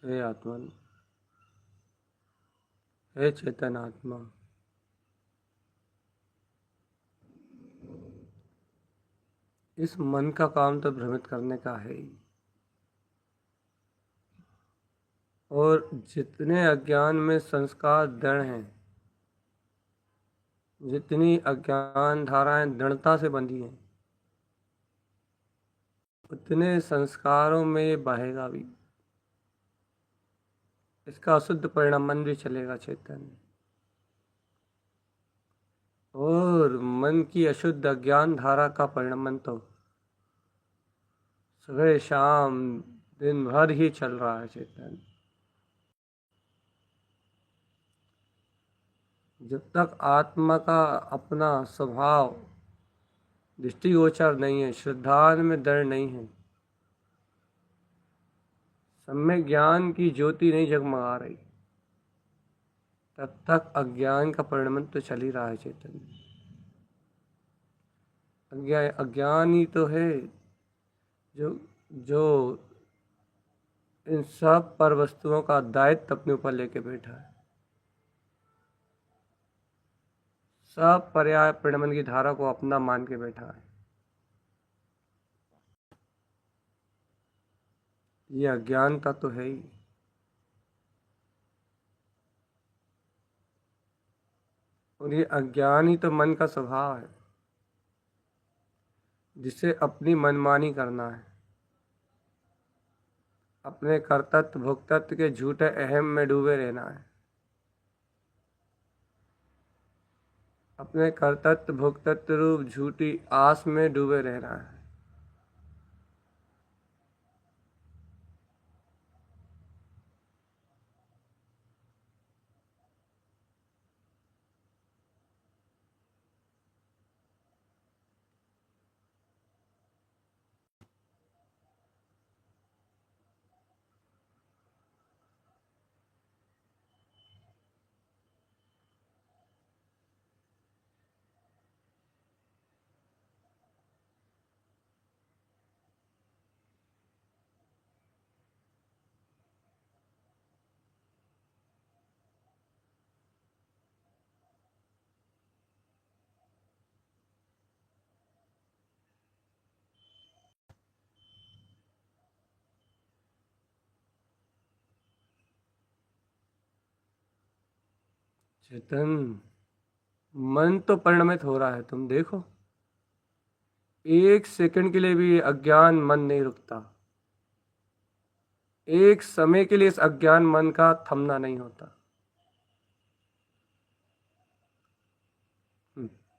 हे आत्मन, हे चेतन आत्मा, इस मन का काम तो भ्रमित करने का है ही। और जितने अज्ञान में संस्कार दृढ़ हैं, जितनी अज्ञान धाराएं दृढ़ता से बंधी हैं, उतने संस्कारों में ये बहेगा भी। इसका अशुद्ध परिणाम मन भी चलेगा चेतन। और मन की अशुद्ध अज्ञान धारा का परिणमन तो सुबह शाम दिन भर ही चल रहा है चेतन। जब तक आत्मा का अपना स्वभाव दृष्टिगोचर नहीं है, श्रद्धा में दृढ़ नहीं है, सम्यक ज्ञान की ज्योति नहीं जगमगा रही, तब तक अज्ञान का परिणमन तो चल ही रहा है चेतन। अज्ञान ही तो है जो जो इन सब पर वस्तुओं का दायित्व अपने ऊपर लेके बैठा है। सब पर्याय परिणमन की धारा को अपना मान के बैठा है। ये अज्ञानता तो है ही। और ये अज्ञान ही तो मन का स्वभाव है, जिसे अपनी मनमानी करना है, अपने कर्तृत्व भोक्तृत्व के झूठे अहम में डूबे रहना है, अपने कर्तृत्व भोक्तृत्व रूप झूठी आस में डूबे रहना है। चेतन, मन तो परिणमित हो रहा है, तुम देखो। एक सेकंड के लिए भी अज्ञान मन नहीं रुकता। एक समय के लिए इस अज्ञान मन का थमना नहीं होता।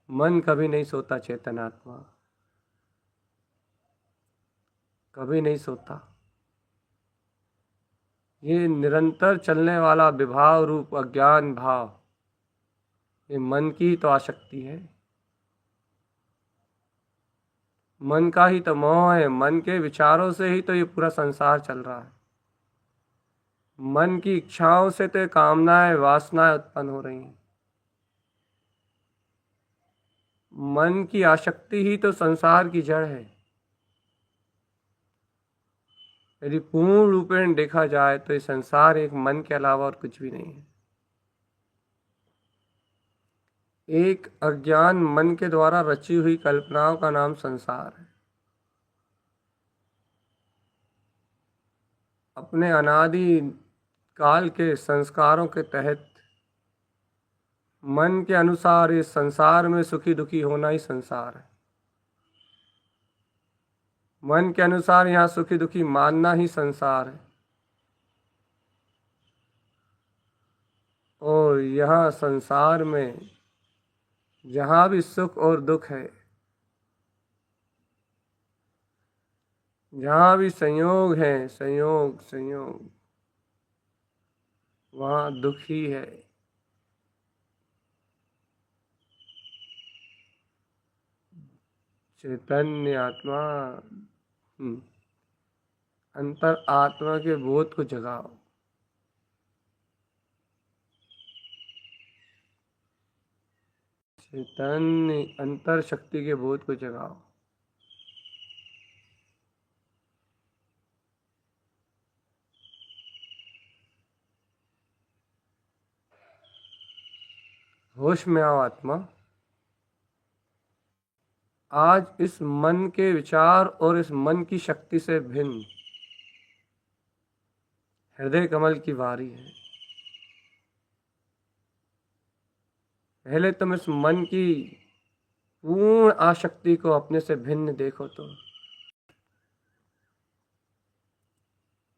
मन कभी नहीं सोता, चेतन आत्मा कभी नहीं सोता। ये निरंतर चलने वाला विभाव रूप अज्ञान भाव, ये मन की तो आसक्ति है, मन का ही तो मोह है। मन के विचारों से ही तो ये पूरा संसार चल रहा है। मन की इच्छाओं से तो कामनाएं वासनाएं उत्पन्न हो रही हैं। मन की आसक्ति ही तो संसार की जड़ है। यदि पूर्ण रूपेण देखा जाए तो ये संसार एक मन के अलावा और कुछ भी नहीं है। एक अज्ञान मन के द्वारा रची हुई कल्पनाओं का नाम संसार है। अपने अनादि काल के संस्कारों के तहत मन के अनुसार इस संसार में सुखी दुखी होना ही संसार है। मन के अनुसार यहाँ सुखी दुखी मानना ही संसार है। और यहाँ संसार में जहाँ भी सुख और दुख है, जहाँ भी संयोग है, संयोग संयोग, वहाँ दुख ही है। चैतन्य आत्मा, अंतर आत्मा के बोध को जगाओ। चैतन्य अंतर शक्ति के बोध को जगाओ। होश में आओ आत्मा। आज इस मन के विचार और इस मन की शक्ति से भिन्न हृदय कमल की वारी है। पहले तुम इस मन की पूर्ण आसक्ति को अपने से भिन्न देखो तो,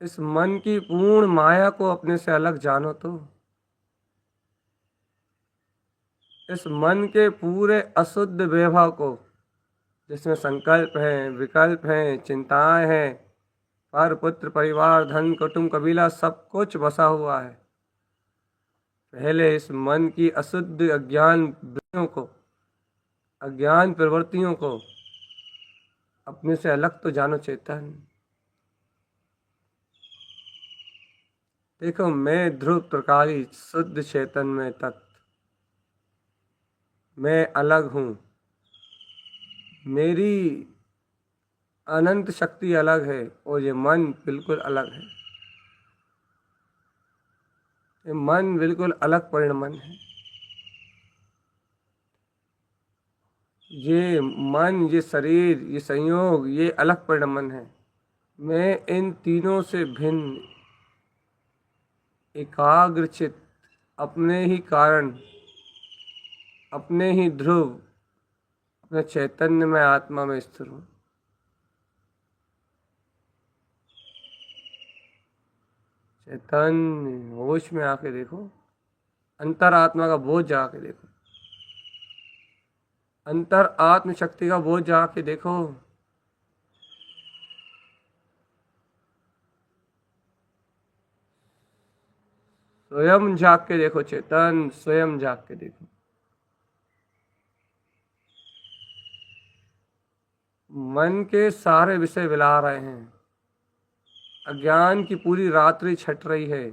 इस मन की पूर्ण माया को अपने से अलग जानो तो, इस मन के पूरे अशुद्ध वैभव को, जिसमें संकल्प हैं, विकल्प हैं, चिंताएं हैं, पर पुत्र परिवार धन कुटुंब कबीला सब कुछ बसा हुआ है। पहले इस मन की अशुद्ध अज्ञान वृत्तियों को, अज्ञान प्रवृत्तियों को अपने से अलग तो जानो चेतन। देखो, मैं ध्रुव प्रकारी शुद्ध चेतन में तत्व, मैं अलग हूँ। मेरी अनंत शक्ति अलग है और ये मन बिल्कुल अलग है। ये मन बिल्कुल अलग परिणमन है। ये मन, ये शरीर, ये संयोग, ये अलग परिणमन है। मैं इन तीनों से भिन्न एकाग्रचित अपने ही कारण, अपने ही ध्रुव, अपने चैतन्य में, आत्मा में स्थिर हूँ। चैतन्य होश में आके देखो, अंतरात्मा का बोझ जाके देखो, अंतर आत्म शक्ति का बोझ जाके देखो। स्वयं जाग के देखो चेतन, स्वयं जाग के देखो। मन के सारे विषय विला रहे हैं, अज्ञान की पूरी रात्रि छट रही है,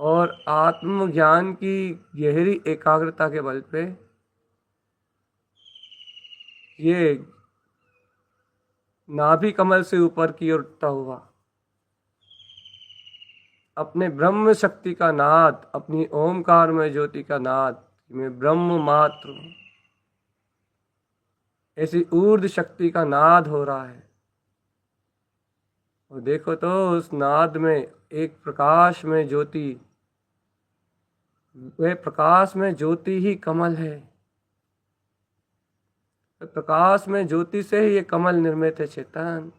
और आत्मज्ञान की गहरी एकाग्रता के बल पे ये नाभि कमल से ऊपर की ओर उठता हुआ अपने ब्रह्म शक्ति का नाद, अपनी ओमकार में ज्योति का नाद, मैं ब्रह्म मात्र हूं, ऐसी ऊर्ध्व शक्ति का नाद हो रहा है। और देखो तो उस नाद में एक प्रकाश में ज्योति, वह प्रकाश में ज्योति ही कमल है। प्रकाश में ज्योति से ही ये कमल निर्मित है चेतन।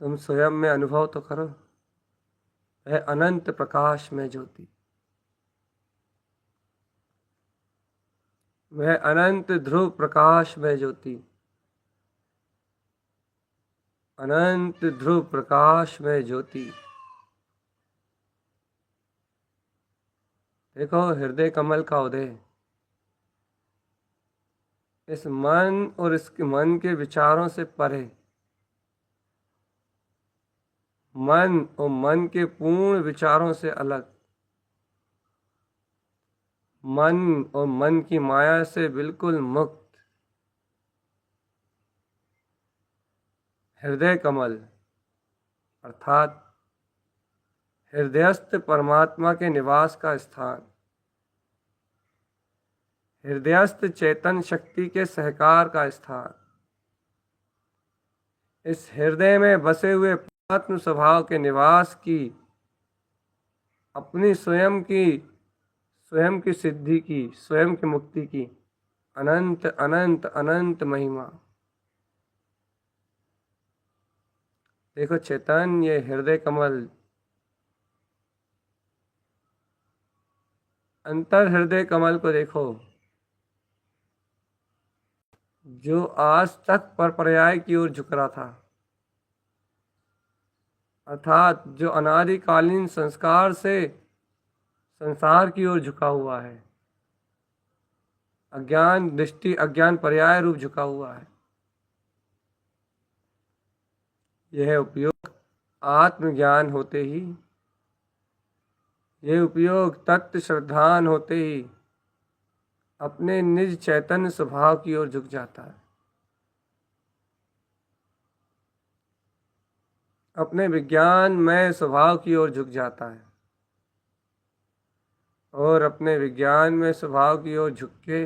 तुम स्वयं में अनुभव तो करो, वह अनंत प्रकाश में ज्योति, वह अनंत ध्रुव प्रकाश में ज्योति, अनंत ध्रुव प्रकाश में ज्योति। देखो हृदय कमल का उदय, इस मन और इसके मन के विचारों से परे, मन और मन के पूर्ण विचारों से अलग, मन और मन की माया से बिल्कुल मुक्त हृदय कमल अर्थात हृदयस्थ परमात्मा के निवास का स्थान, हृदयस्थ चेतन शक्ति के सहकार का स्थान, इस हृदय में बसे हुए आत्म स्वभाव के निवास की, अपनी स्वयं की सिद्धि की, स्वयं की मुक्ति की अनंत अनंत अनंत महिमा। देखो चेतन, ये हृदय कमल, अंतर हृदय कमल को देखो, जो आज तक पर पर्याय की ओर झुक रहा था, अर्थात जो अनादिकालीन संस्कार से संसार की ओर झुका हुआ है, अज्ञान दृष्टि, अज्ञान पर्याय रूप झुका हुआ है, यह उपयोग आत्मज्ञान होते ही, यह उपयोग तत्व श्रद्धान होते ही अपने निज चैतन्य स्वभाव की ओर झुक जाता है, अपने विज्ञान में स्वभाव की ओर झुक जाता है, और अपने विज्ञान में स्वभाव की ओर झुक के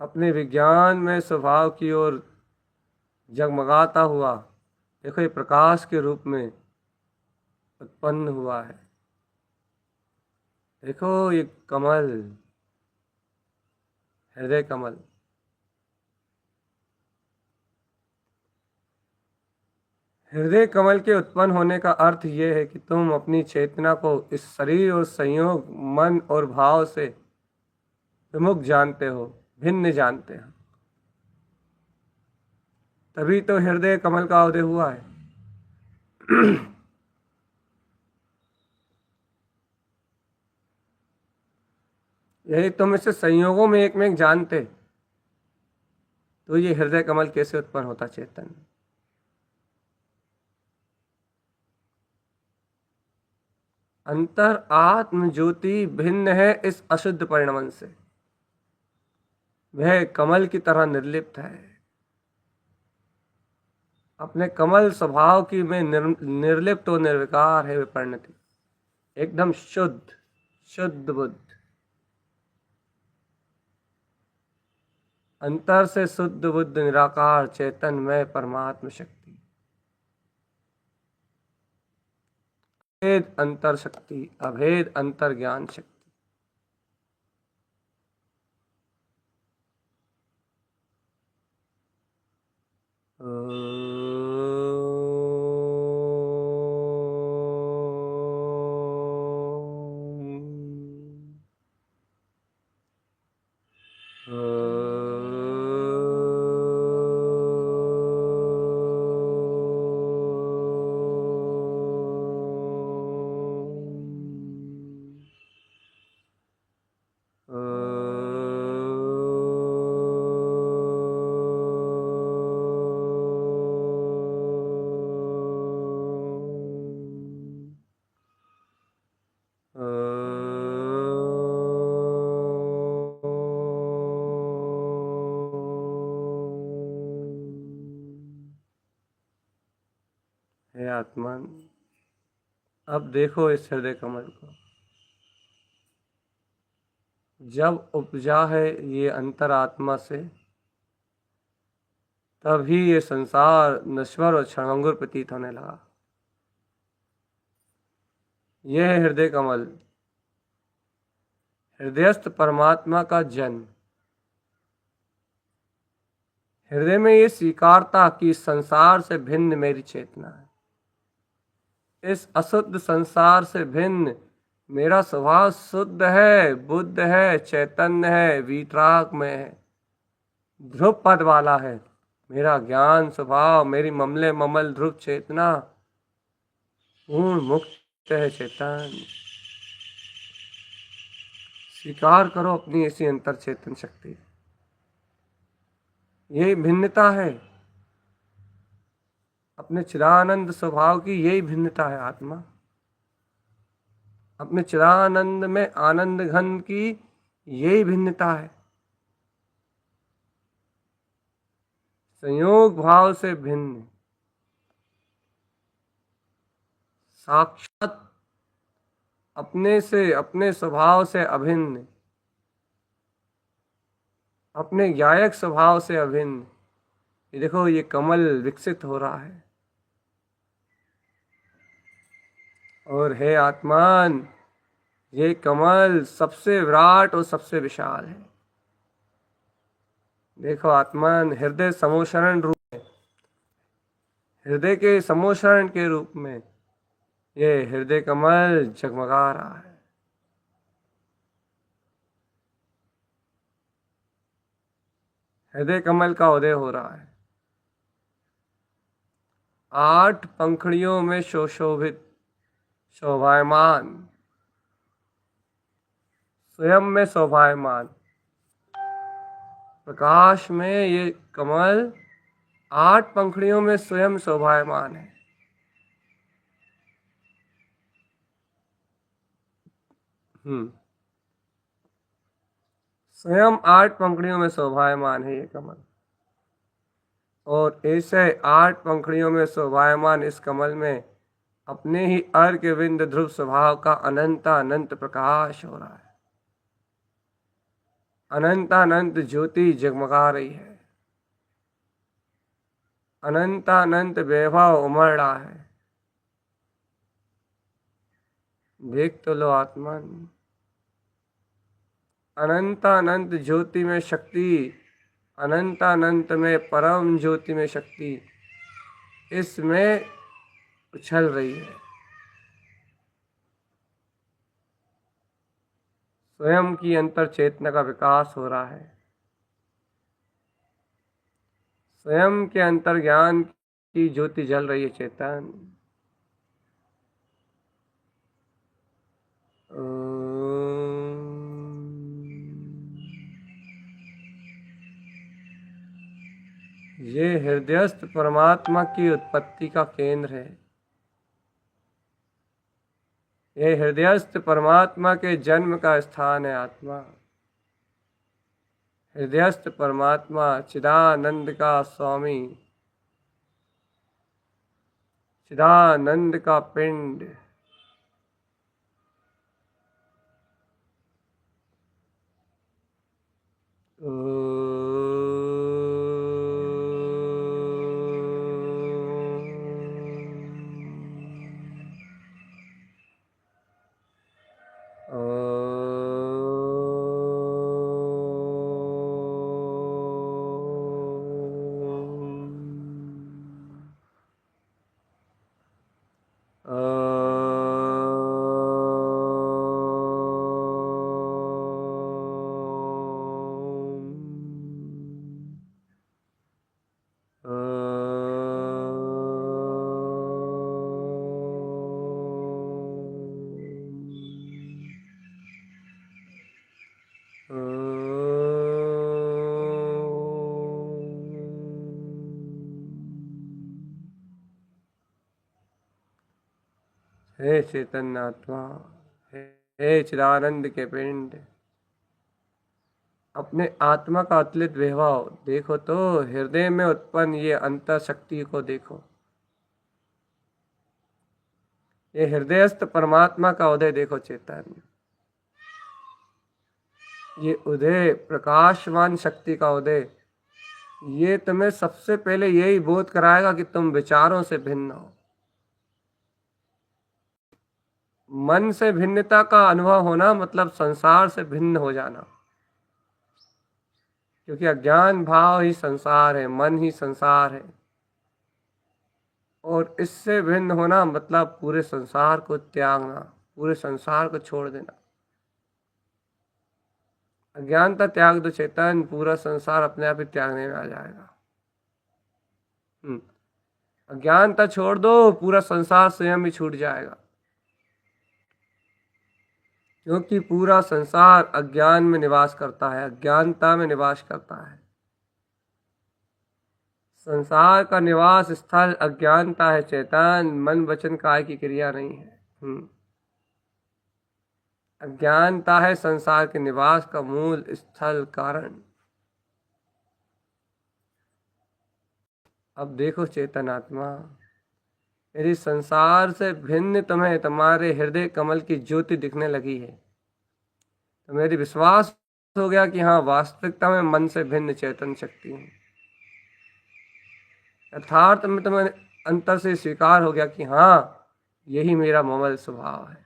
अपने विज्ञान में स्वभाव की ओर जगमगाता हुआ, देखो ये प्रकाश के रूप में उत्पन्न हुआ है। देखो ये कमल, हृदय कमल, हृदय कमल के उत्पन्न होने का अर्थ ये है कि तुम अपनी चेतना को इस शरीर और संयोग, मन और भाव से विमुख जानते हो, भिन्न जानते हो, तभी तो हृदय कमल का उदय हुआ है। यही तुम इसे संयोगों में एक में एक जानते, तो ये हृदय कमल कैसे उत्पन्न होता चेतन। अंतर आत्म ज्योति भिन्न है इस अशुद्ध परिणमन से, वह कमल की तरह निर्लिप्त है, अपने कमल स्वभाव की में निर्लिप्त और निर्विकार है, वे परिणति एकदम शुद्ध शुद्ध बुद्ध, अंतर से शुद्ध बुद्ध निराकार चैतन्यमय परमात्म शक्ति, अभेद अंतर शक्ति, अभेद अंतर ज्ञान शक्ति। हे आत्मा, अब देखो इस हृदय कमल को, जब उपजा है ये अंतरात्मा से, तभी ये संसार नश्वर और क्षणभंगुर प्रतीत होने लगा। यह है हृदय कमल, हृदयस्थ परमात्मा का जन्म। हृदय में ये स्वीकारता कि संसार से भिन्न मेरी चेतना है, इस अशुद्ध संसार से भिन्न मेरा स्वभाव शुद्ध है, बुद्ध है, चैतन्य है, वीतराग में है, ध्रुव पद वाला है। मेरा ज्ञान स्वभाव, मेरी ममले ममल ध्रुव चेतना पूर्ण मुक्त है चेतन। स्वीकार करो अपनी ऐसी अंतर चेतन शक्ति। यही भिन्नता है, अपने चिदानंद स्वभाव की यही भिन्नता है आत्मा। अपने चिदानंद में आनंद घन की यही भिन्नता है। संयोग भाव से भिन्न, साक्षात अपने से, अपने स्वभाव से अभिन्न, अपने ज्ञायक स्वभाव से अभिन्न। ये देखो, ये कमल विकसित हो रहा है। और हे आत्मान, ये कमल सबसे विराट और सबसे विशाल है। देखो आत्मान, हृदय समोशरण रूप में, हृदय के समोशरण के रूप में ये हृदय कमल जगमगा रहा है। हृदय कमल का उदय हो रहा है। 8 पंखुड़ियों में सुशोभित, शोभायमान, स्वयं में शोभायमान प्रकाश में ये कमल 8 पंखुड़ियों में स्वयं शोभायमान है। स्वयं 8 पंखुड़ियों में शोभायमान है ये कमल। और ऐसे 8 पंखुड़ियों में शोभायमान इस कमल में अपने ही अर्घ्य विंद ध्रुव स्वभाव का अनंत प्रकाश हो रहा है। अनंत ज्योति जगमगा रही है। अनंत वैभव उमड़ रहा है। देख तो लो आत्मन, अनंत ज्योति में शक्ति, अनंत में परम ज्योति में शक्ति इसमें उछल रही है। स्वयं की अंतर चेतना का विकास हो रहा है। स्वयं के अंतर ज्ञान की ज्योति जल रही है चेतन। ये हृदयस्थ परमात्मा की उत्पत्ति का केंद्र है। ये हृदयस्थ परमात्मा के जन्म का स्थान है आत्मा। हृदयस्थ परमात्मा चिदानंद का स्वामी, चिदानंद का पिंड, हे चैतन्य आत्मा, हे चिदानंद के पिंड, अपने आत्मा का अतुलित वैभव देखो तो हृदय में उत्पन्न ये अंतर शक्ति को देखो। ये हृदयस्थ परमात्मा का उदय देखो चैतन्य, ये उदय प्रकाशवान शक्ति का उदय, ये तुम्हें सबसे पहले यही बोध कराएगा कि तुम विचारों से भिन्न हो। मन से भिन्नता का अनुभव होना मतलब संसार से भिन्न हो जाना, क्योंकि अज्ञान भाव ही संसार है, मन ही संसार है। और इससे भिन्न होना मतलब पूरे संसार को त्यागना, पूरे संसार को छोड़ देना। अज्ञानता त्याग दो चेतन, पूरा संसार अपने आप ही त्यागने में आ जाएगा। अज्ञानता छोड़ दो, पूरा संसार स्वयं ही छूट जाएगा, क्योंकि पूरा संसार अज्ञान में निवास करता है, अज्ञानता में निवास करता है। संसार का निवास स्थल अज्ञानता है चेतन, मन वचन काय की क्रिया नहीं है। अज्ञानता है संसार के निवास का मूल स्थल कारण। अब देखो चेतन आत्मा, यदि संसार से भिन्न तुम्हें तुम्हारे हृदय कमल की ज्योति दिखने लगी है तो मेरी विश्वास हो गया कि हाँ, वास्तविकता में मन से भिन्न चेतन शक्ति है। यथार्थ में तुम्हें अंतर से स्वीकार हो गया कि हाँ, यही मेरा ममल स्वभाव है।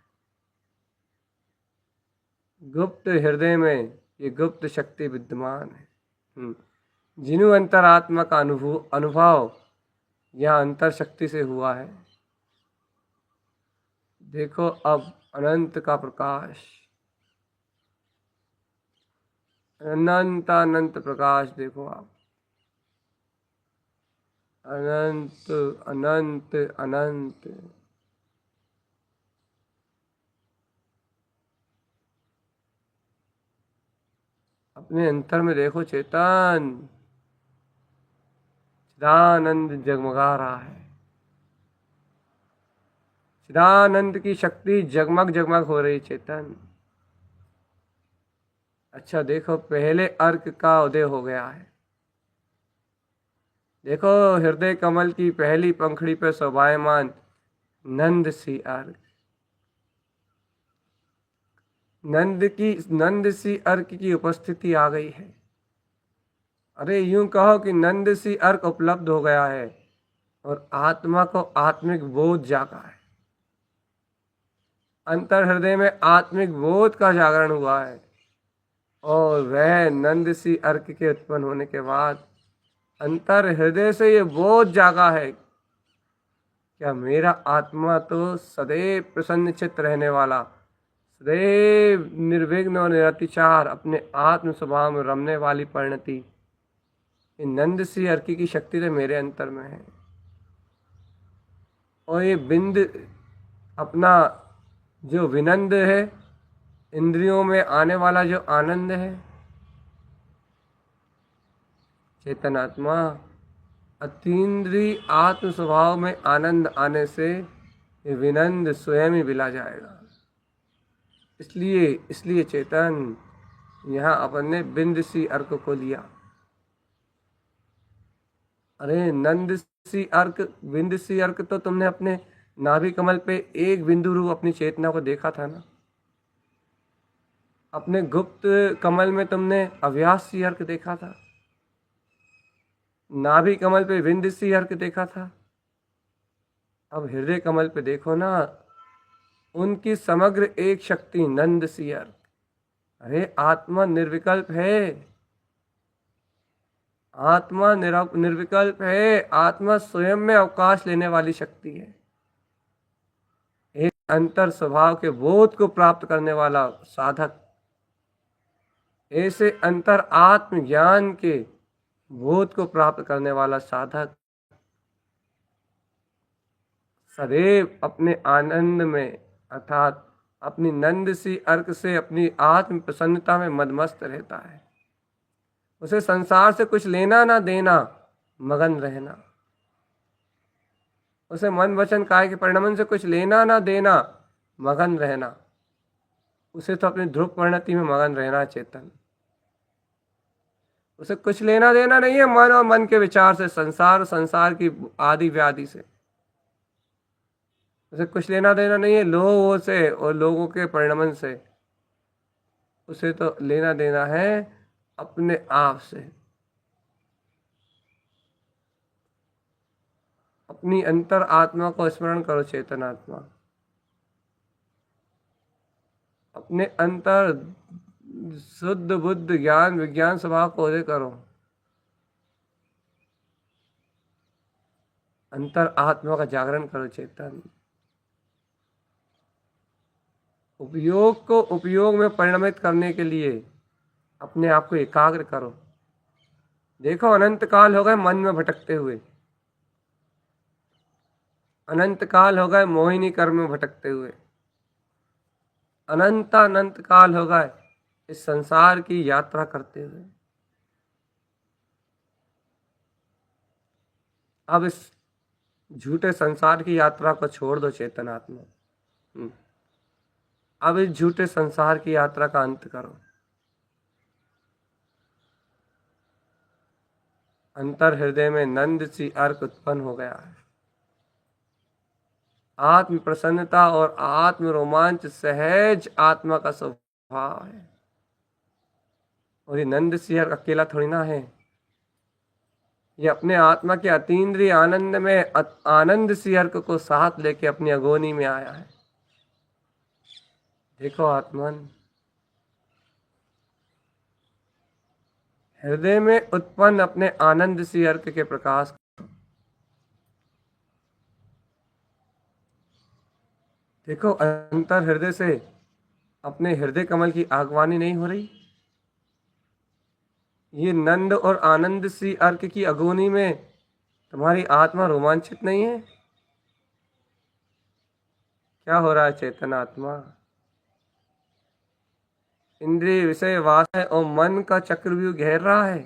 गुप्त हृदय में ये गुप्त शक्ति विद्यमान है। जिन्हों अंतरात्मा का अनुभव यह अंतर शक्ति से हुआ है। देखो अब अनंत का प्रकाश, अनंत प्रकाश देखो आप, अनंत अनंत अनंत। अपने अंतर में देखो चेतन, चिदानंद जगमगा रहा है। चिदानंद की शक्ति जगमग जगमग हो रही चेतन। अच्छा देखो, पहले अर्क का उदय हो गया है। देखो हृदय कमल की पहली पंखड़ी पर शोभायमान नंद सी अर्क, नंद सी अर्क की उपस्थिति आ गई है। अरे यूं कहो कि नंद सी अर्क उपलब्ध हो गया है और आत्मा को आत्मिक बोध जागा है। अंतर हृदय में आत्मिक बोध का जागरण हुआ है और वह नंद सी अर्क के उत्पन्न होने के बाद अंतर हृदय से ये बोध जागा है, क्या मेरा आत्मा तो सदैव प्रसन्न चित्त रहने वाला, सदैव निर्विघ्न और निरतिचार अपने आत्म स्वभाव में रमने वाली परिणति, ये नंद सी अर्की की शक्ति तो मेरे अंतर में है। और ये बिंद अपना जो विनंद है, इंद्रियों में आने वाला जो आनंद है, चेतन आत्मा अतीन्द्रिय आत्म स्वभाव में आनंद आने से ये विनंद स्वयं ही विला जाएगा। इसलिए चेतन यहाँ अपन ने बिंद सी अर्क को लिया। अरे नंद सी अर्क, बिंद सी अर्क तो तुमने अपने नाभि कमल पे एक बिंदु रूप अपनी चेतना को देखा था ना। अपने गुप्त कमल में तुमने अव्यास सी अर्क देखा था, नाभि कमल पे बिंद सी अर्क देखा था। अब हृदय कमल पे देखो ना, उनकी समग्र एक शक्ति नंद सी अर्क। अरे आत्मा निर्विकल्प है, आत्मा निर्विकल्प है, आत्मा स्वयं में अवकाश लेने वाली शक्ति है। एक अंतर स्वभाव के बोध को प्राप्त करने वाला साधक, ऐसे अंतर आत्म ज्ञान के बोध को प्राप्त करने वाला साधक सदैव अपने आनंद में अर्थात अपनी नंद सी अर्क से अपनी आत्म प्रसन्नता में मदमस्त रहता है। उसे संसार से कुछ लेना ना देना, मगन रहना। उसे मन वचन काय के परिणमन से कुछ लेना ना देना, मगन रहना। उसे तो अपनी ध्रुव परिणति में मगन रहना चेतन। उसे कुछ लेना देना नहीं है मन और मन के विचार से, संसार और संसार की आदि व्याधि से। उसे कुछ लेना देना नहीं है लोगों से और लोगों के परिणमन से। उसे तो लेना देना है अपने आप से। अपनी अंतर आत्मा को स्मरण करो चेतन आत्मा। अपने अंतर शुद्ध बुद्ध ज्ञान विज्ञान स्वभाव को उदय करो। अंतर आत्मा का जागरण करो चेतन। उपयोग को उपयोग में परिणमित करने के लिए अपने आप को एकाग्र करो। देखो अनंत काल हो गए मन में भटकते हुए, अनंत काल हो गए मोहिनी कर्म में भटकते हुए, अनंत काल हो गए इस संसार की यात्रा करते हुए। अब इस झूठे संसार की यात्रा को छोड़ दो चेतन आत्मा। अब इस झूठे संसार की यात्रा का अंत करो। अंतर हृदय में नंद सी अर्क उत्पन्न हो गया है। आत्म प्रसन्नता और आत्म रोमांच सहज आत्मा का स्वभाव है। और ये नंद सी अर्क अकेला थोड़ी ना है, ये अपने आत्मा के अतीन्द्रिय आनंद में आनंद सी अर्क को साथ लेके अपनी अगोनी में आया है। देखो आत्मन, हृदय में उत्पन्न अपने आनंद सी अर्क के प्रकाश। देखो अंतर हृदय से अपने हृदय कमल की आगवानी नहीं हो रही। ये नंद और आनंद सी अर्क की अगोनी में तुम्हारी आत्मा रोमांचित नहीं है? क्या हो रहा है चेतन आत्मा? इंद्रिय विषय वासना और मन का चक्रव्यूह घेर रहा है।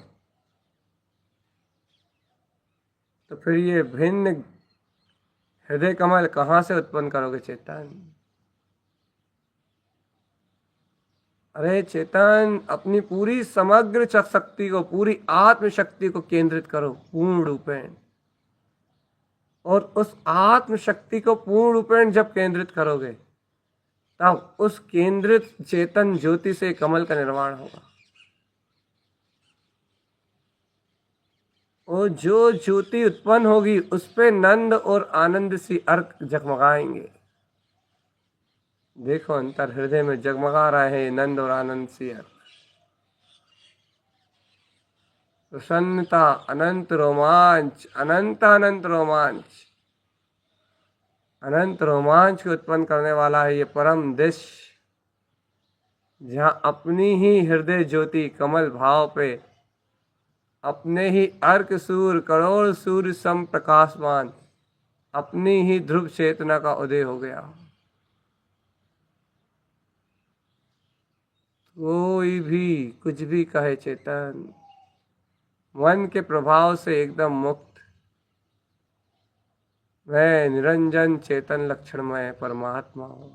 तो फिर ये भिन्न हृदय कमल कहाँ से उत्पन्न करोगे चेतन? अरे चेतन, अपनी पूरी समग्र शक्ति को, पूरी आत्म शक्ति को केंद्रित करो पूर्ण रूपेण। और उस आत्म शक्ति को पूर्ण रूपेण जब केंद्रित करोगे तब उस केंद्रित चेतन ज्योति से कमल का निर्माण होगा। और जो ज्योति उत्पन्न होगी उस पे नंद और आनंद सी अर्क जगमगाएंगे। देखो अंतर हृदय में जगमगा रहे हैं नंद और आनंद सी अर्क। प्रसन्नता, अनंत रोमांच, अनंत रोमांच, अनंत रोमांच को उत्पन्न करने वाला है ये परम दृश्य, जहां अपनी ही हृदय ज्योति कमल भाव पे अपने ही अर्क सूर्य करोड़ सूर्य सम प्रकाशमान अपनी ही ध्रुव चेतना का उदय हो गया। कोई भी कुछ भी कहे चेतन, मन के प्रभाव से एकदम मुक्त, मैं निरंजन चेतन लक्षणमय परमात्मा हूं।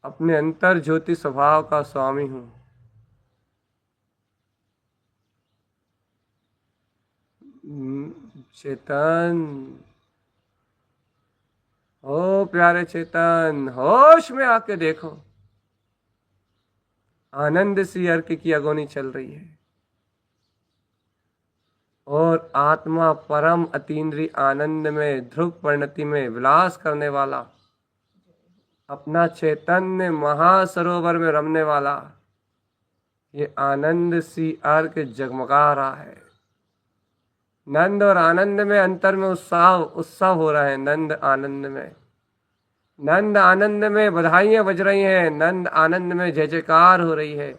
अपने अंतर ज्योति स्वभाव का स्वामी हूं। चेतन, ओ प्यारे चेतन, होश में आके देखो, आनंद सी अर्क की अगोनी चल रही है और आत्मा परम अतीन्द्रिय आनंद में ध्रुव परिणति में विलास करने वाला, अपना चैतन्य महासरोवर में रमने वाला ये आनंद सी अर्क जगमगा रहा है। नंद और आनंद में अंतर में उत्साह हो रहा है। नंद आनंद में, नंद आनंद में बधाइयां बज रही हैं, नंद आनंद में जय जयकार हो रही है।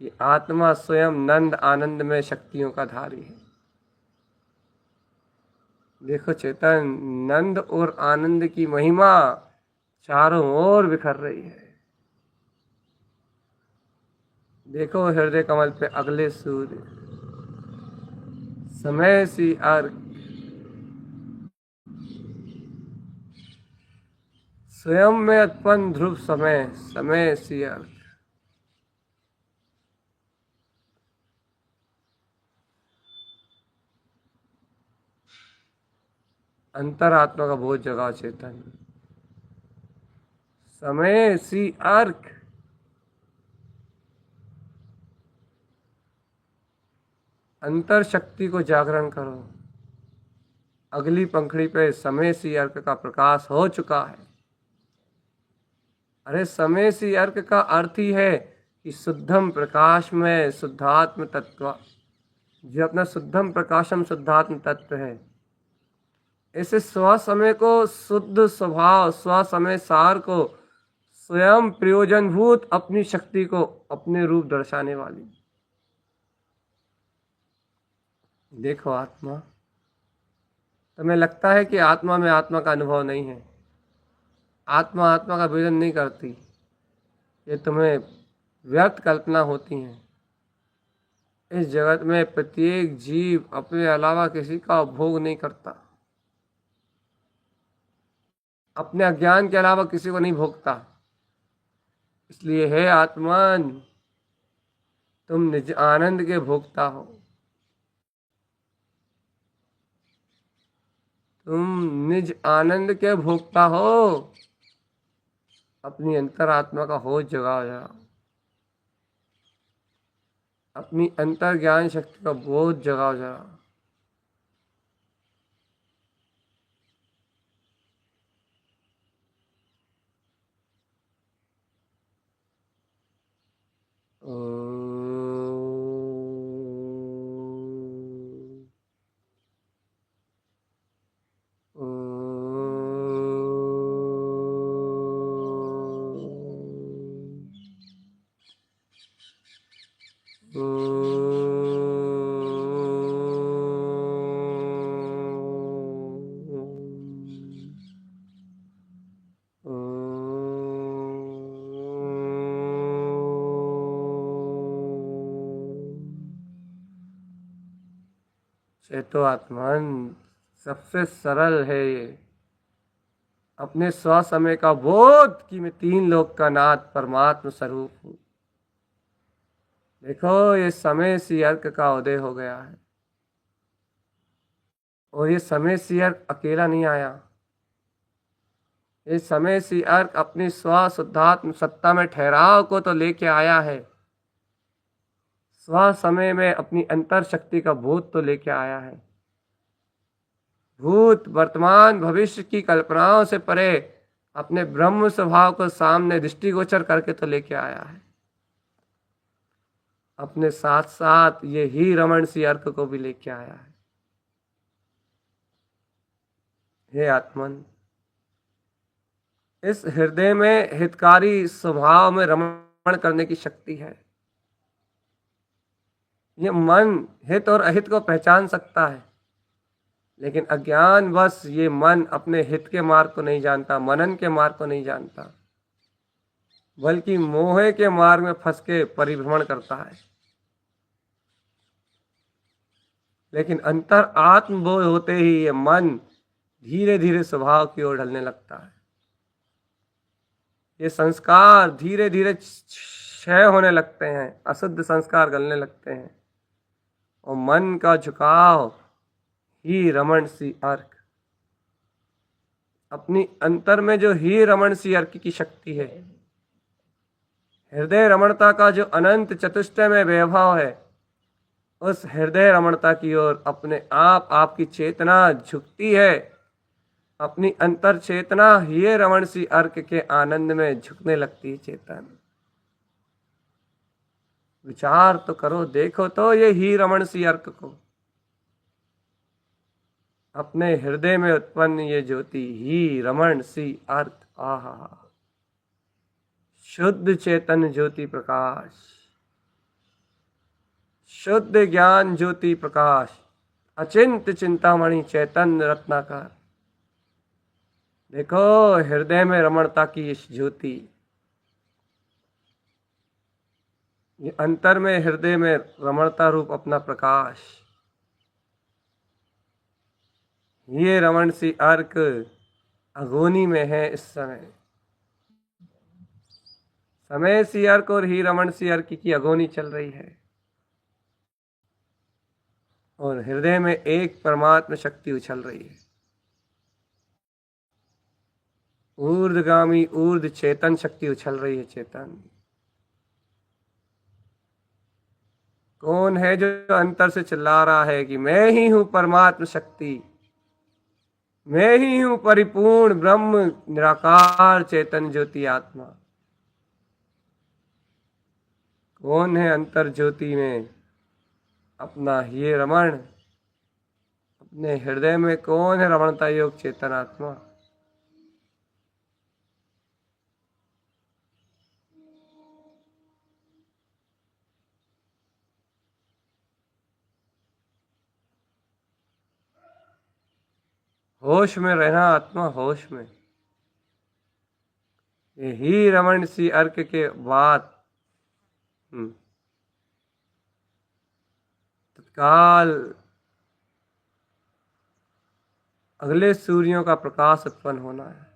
ये आत्मा स्वयं नंद आनंद में शक्तियों का धारी है। देखो चेतन, नंद और आनंद की महिमा चारों ओर बिखर रही है। देखो हृदय कमल पे अगले सूर्य, समय सी अर्घ, स्वयं में उत्पन्न ध्रुव समय, समय सी अर्घ। अंतरात्मा का बोध जगा चेतन, समय सी अर्घ। अंतर शक्ति को जागरण करो। अगली पंखड़ी पे समय सी अर्घ का प्रकाश हो चुका है। अरे समय सी अर्घ का अर्थ ही है कि शुद्धम प्रकाश में शुद्धात्म तत्व, जो अपना शुद्धम प्रकाशम शुद्धात्म तत्व है, ऐसे स्व समय को, शुद्ध स्वभाव स्व समय सार को, स्वयं प्रयोजनभूत अपनी शक्ति को अपने रूप दर्शाने वाली। देखो आत्मा, तुम्हें लगता है कि आत्मा में आत्मा का अनुभव नहीं है, आत्मा आत्मा का वेदन नहीं करती, ये तुम्हें व्यर्थ कल्पना होती हैं। इस जगत में प्रत्येक जीव अपने अलावा किसी का भोग नहीं करता, अपने अज्ञान के अलावा किसी को नहीं भोगता। इसलिए हे आत्मन, तुम निज आनंद के भोगता हो, तुम निज आनंद के भोगता हो। अपनी अंतरात्मा का होश जगाओ जरा, अपनी अंतर ज्ञान शक्ति का बोध जगाओ जरा। चेतो आत्मन, सबसे सरल है ये। अपने स्व समय का बोध कि मैं तीन लोक का नाथ परमात्म स्वरूप हूँ। देखो ये समय सी अर्क का उदय हो गया है, और ये समय सी अर्क अकेला नहीं आया। ये समय सी अर्क अपनी स्व शुद्धात्म सत्ता में ठहराव को तो लेके आया है, स्व समय में अपनी अंतर शक्ति का बोध तो लेके आया है। भूत वर्तमान भविष्य की कल्पनाओं से परे अपने ब्रह्म स्वभाव को सामने दृष्टिगोचर करके तो लेके आया है। अपने साथ साथ ये ही रमण सी अर्क को भी लेके आया है। हे आत्मन, इस हृदय में हितकारी स्वभाव में रमण करने की शक्ति है। ये मन हित और अहित को पहचान सकता है, लेकिन अज्ञान बस ये मन अपने हित के मार्ग को नहीं जानता, मनन के मार्ग को नहीं जानता, बल्कि मोह के मार्ग में फंस के परिभ्रमण करता है। लेकिन अंतर आत्मबोध होते ही ये मन धीरे धीरे स्वभाव की ओर ढलने लगता है। ये संस्कार धीरे धीरे क्षय होने लगते हैं, अशुद्ध संस्कार गलने लगते हैं, और मन का झुकाव ही रमण सी अर्क, अपनी अंतर में जो ही रमण सी अर्क की शक्ति है, हृदय रमणता का जो अनंत चतुष्टय में वैभव है, उस हृदय रमणता की ओर अपने आप आपकी चेतना झुकती है। अपनी अंतर चेतना ही रमण सी अर्क के आनंद में झुकने लगती है। चेतन विचार तो करो, देखो तो ये ही रमण सी अर्क को, अपने हृदय में उत्पन्न ये ज्योति ही रमण सी अर्क। आहा, शुद्ध चेतन ज्योति प्रकाश, शुद्ध ज्ञान ज्योति प्रकाश, अचिंत चिंतामणि चैतन्य रत्नाकर। देखो हृदय में रमणता की इस ज्योति, ये अंतर में हृदय में रमणता रूप अपना प्रकाश, ये रमण सी अर्क अगोनी में है इस समय। समय सी अर्क और ही रमण सी अर्क की अगोनी चल रही है, और हृदय में एक परमात्मा शक्ति उछल रही है। ऊर्ध्वगामी ऊर्ध्व चेतन शक्ति उछल रही है। चेतन कौन है जो अंतर से चिल्ला रहा है कि मैं ही हूं परमात्मा शक्ति, मैं ही हूं परिपूर्ण ब्रह्म निराकार चेतन ज्योति आत्मा। कौन है अंतर ज्योति में अपना ये रमण, अपने हृदय में कौन है रमणता योग चेतन आत्मा? होश में रहना आत्मा, होश में। यही रमण सी अर्क के बाद तत्काल अगले सूर्यों का प्रकाश उत्पन्न होना है।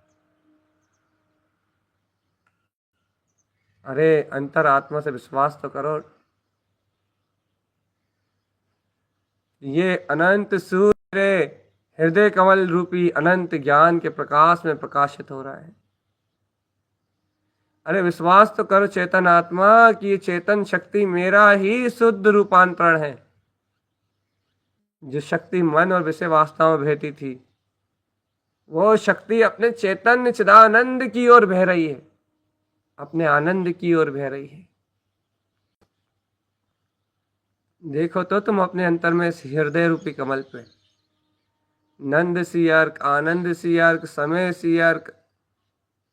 अरे अंतर आत्मा से विश्वास तो करो। ये अनंत सूर्य हृदय कमल रूपी अनंत ज्ञान के प्रकाश में प्रकाशित हो रहा है। अरे विश्वास तो करो चेतन आत्मा कि ये चेतन शक्ति मेरा ही शुद्ध रूपांतरण है। जो शक्ति मन और विषय वास्तव में बहती थी, वो शक्ति अपने चैतन्य चिदानंद की ओर बह रही है, अपने आनंद की ओर बह रही है। देखो तो तुम अपने अंतर में हृदय रूपी कमल पे नंद सी अर्क, आनंद सी अर्क, समय सी अर्क,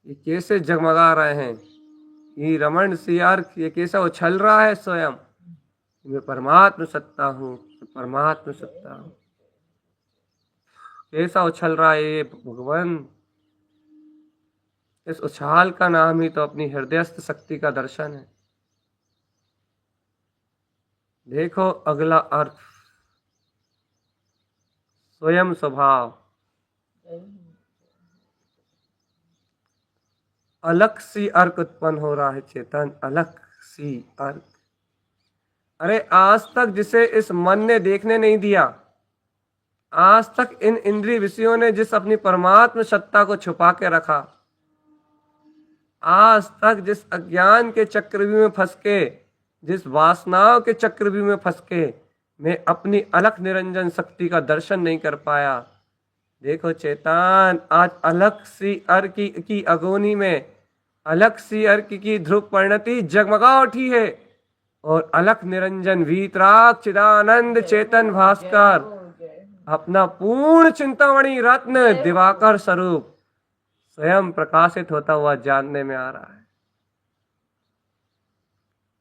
ये कैसे जगमगा रहे हैं। ये रमण सी अर्क ये कैसा उछल रहा है स्वयं। मैं परमात्मा सत्ता हूँ, परमात्मा सत्ता हूँ। कैसा उछल रहा है ये भगवान। इस उछाल का नाम ही तो अपनी हृदयस्थ शक्ति का दर्शन है। देखो अगला अर्थ स्वयं स्वभाव। अलग सी अर्क उत्पन्न हो रहा है चेतन, अलग सी अर्क। अरे आज तक जिसे इस मन ने देखने नहीं दिया, आज तक इन इंद्रिय विषयों ने जिस अपनी परमात्मा सत्ता को छुपा के रखा, आज तक जिस अज्ञान के चक्रव्यूह में फंस के, जिस वासनाओं के चक्रव्यूह में फंस के मैं अपनी अलख निरंजन शक्ति का दर्शन नहीं कर पाया। देखो चेतन आज अलख सी अर्क की अगोनी में अलख सी अर्क की ध्रुव परिणति जगमगा उठी है, और अलख निरंजन वीतराग चिदानंद चेतन भास्कर अपना पूर्ण चिंतामणि रत्न दिवाकर स्वरूप स्वयं प्रकाशित होता हुआ जानने में आ रहा है।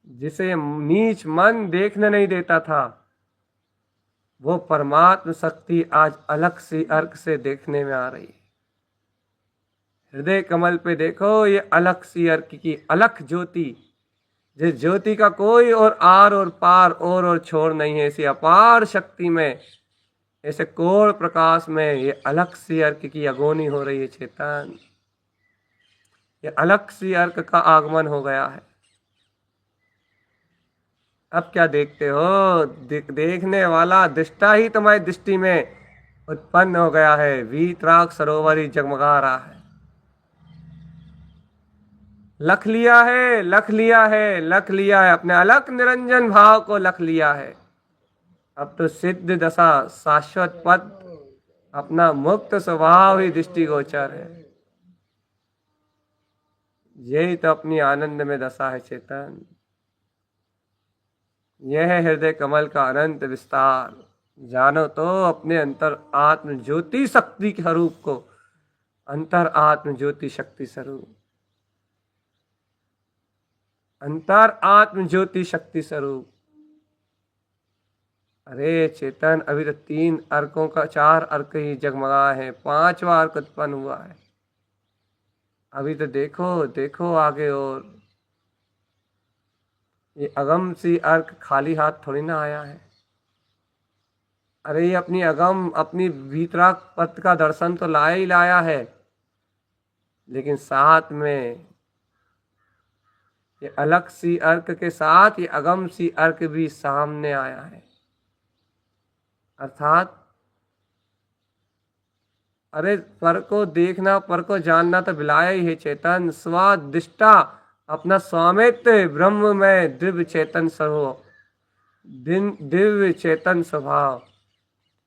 जिसे नीच मन देखने नहीं देता था, वो परमात्म शक्ति आज अलग सी अर्क से देखने में आ रही है। हृदय कमल पे देखो ये अलग सी अर्क की अलख ज्योति, जिस ज्योति का कोई और आर और पार और छोर नहीं है। ऐसी अपार शक्ति में, ऐसे कोर प्रकाश में ये अलग सी अर्क की अगोनी हो रही है चेतन। ये अलग सी अर्क का आगमन हो गया है। अब क्या देखते हो? देखने वाला दृष्टा ही तुम्हारी दृष्टि में उत्पन्न हो गया है। वीतराग सरोवर ही जगमगा रहा है। लख लिया है, लख लिया है, लख लिया है, अपने अलख निरंजन भाव को लख लिया है। अब तो सिद्ध दशा शाश्वत पद अपना मुक्त स्वभाव ही दृष्टिगोचर है। यही तो अपनी आनंद में दशा है चेतन। यह है हृदय कमल का अनंत विस्तार। जानो तो अपने अंतर आत्म ज्योति शक्ति के स्वरूप को, अंतर आत्म ज्योति शक्ति स्वरूप, अंतर आत्म ज्योति शक्ति स्वरूप। अरे चेतन अभी तो 3 अर्कों का 4 अर्क ही जगमगा है, 5वां अर्क उत्पन्न हुआ है। अभी तो देखो देखो आगे। और ये अगम सी अर्क खाली हाथ थोड़ी ना आया है। अरे ये अपनी अगम अपनी भीतराग पथ का दर्शन तो लाया ही लाया है, लेकिन साथ में ये अलग सी अर्क के साथ ये अगम सी अर्क भी सामने आया है। अर्थात अरे पर को देखना पर को जानना तो बिलाया ही है चेतन, स्वादिष्टा अपना स्वामित्व ब्रह्म में दिव्य चेतन सर्व दिन दिव्य चेतन स्वभाव,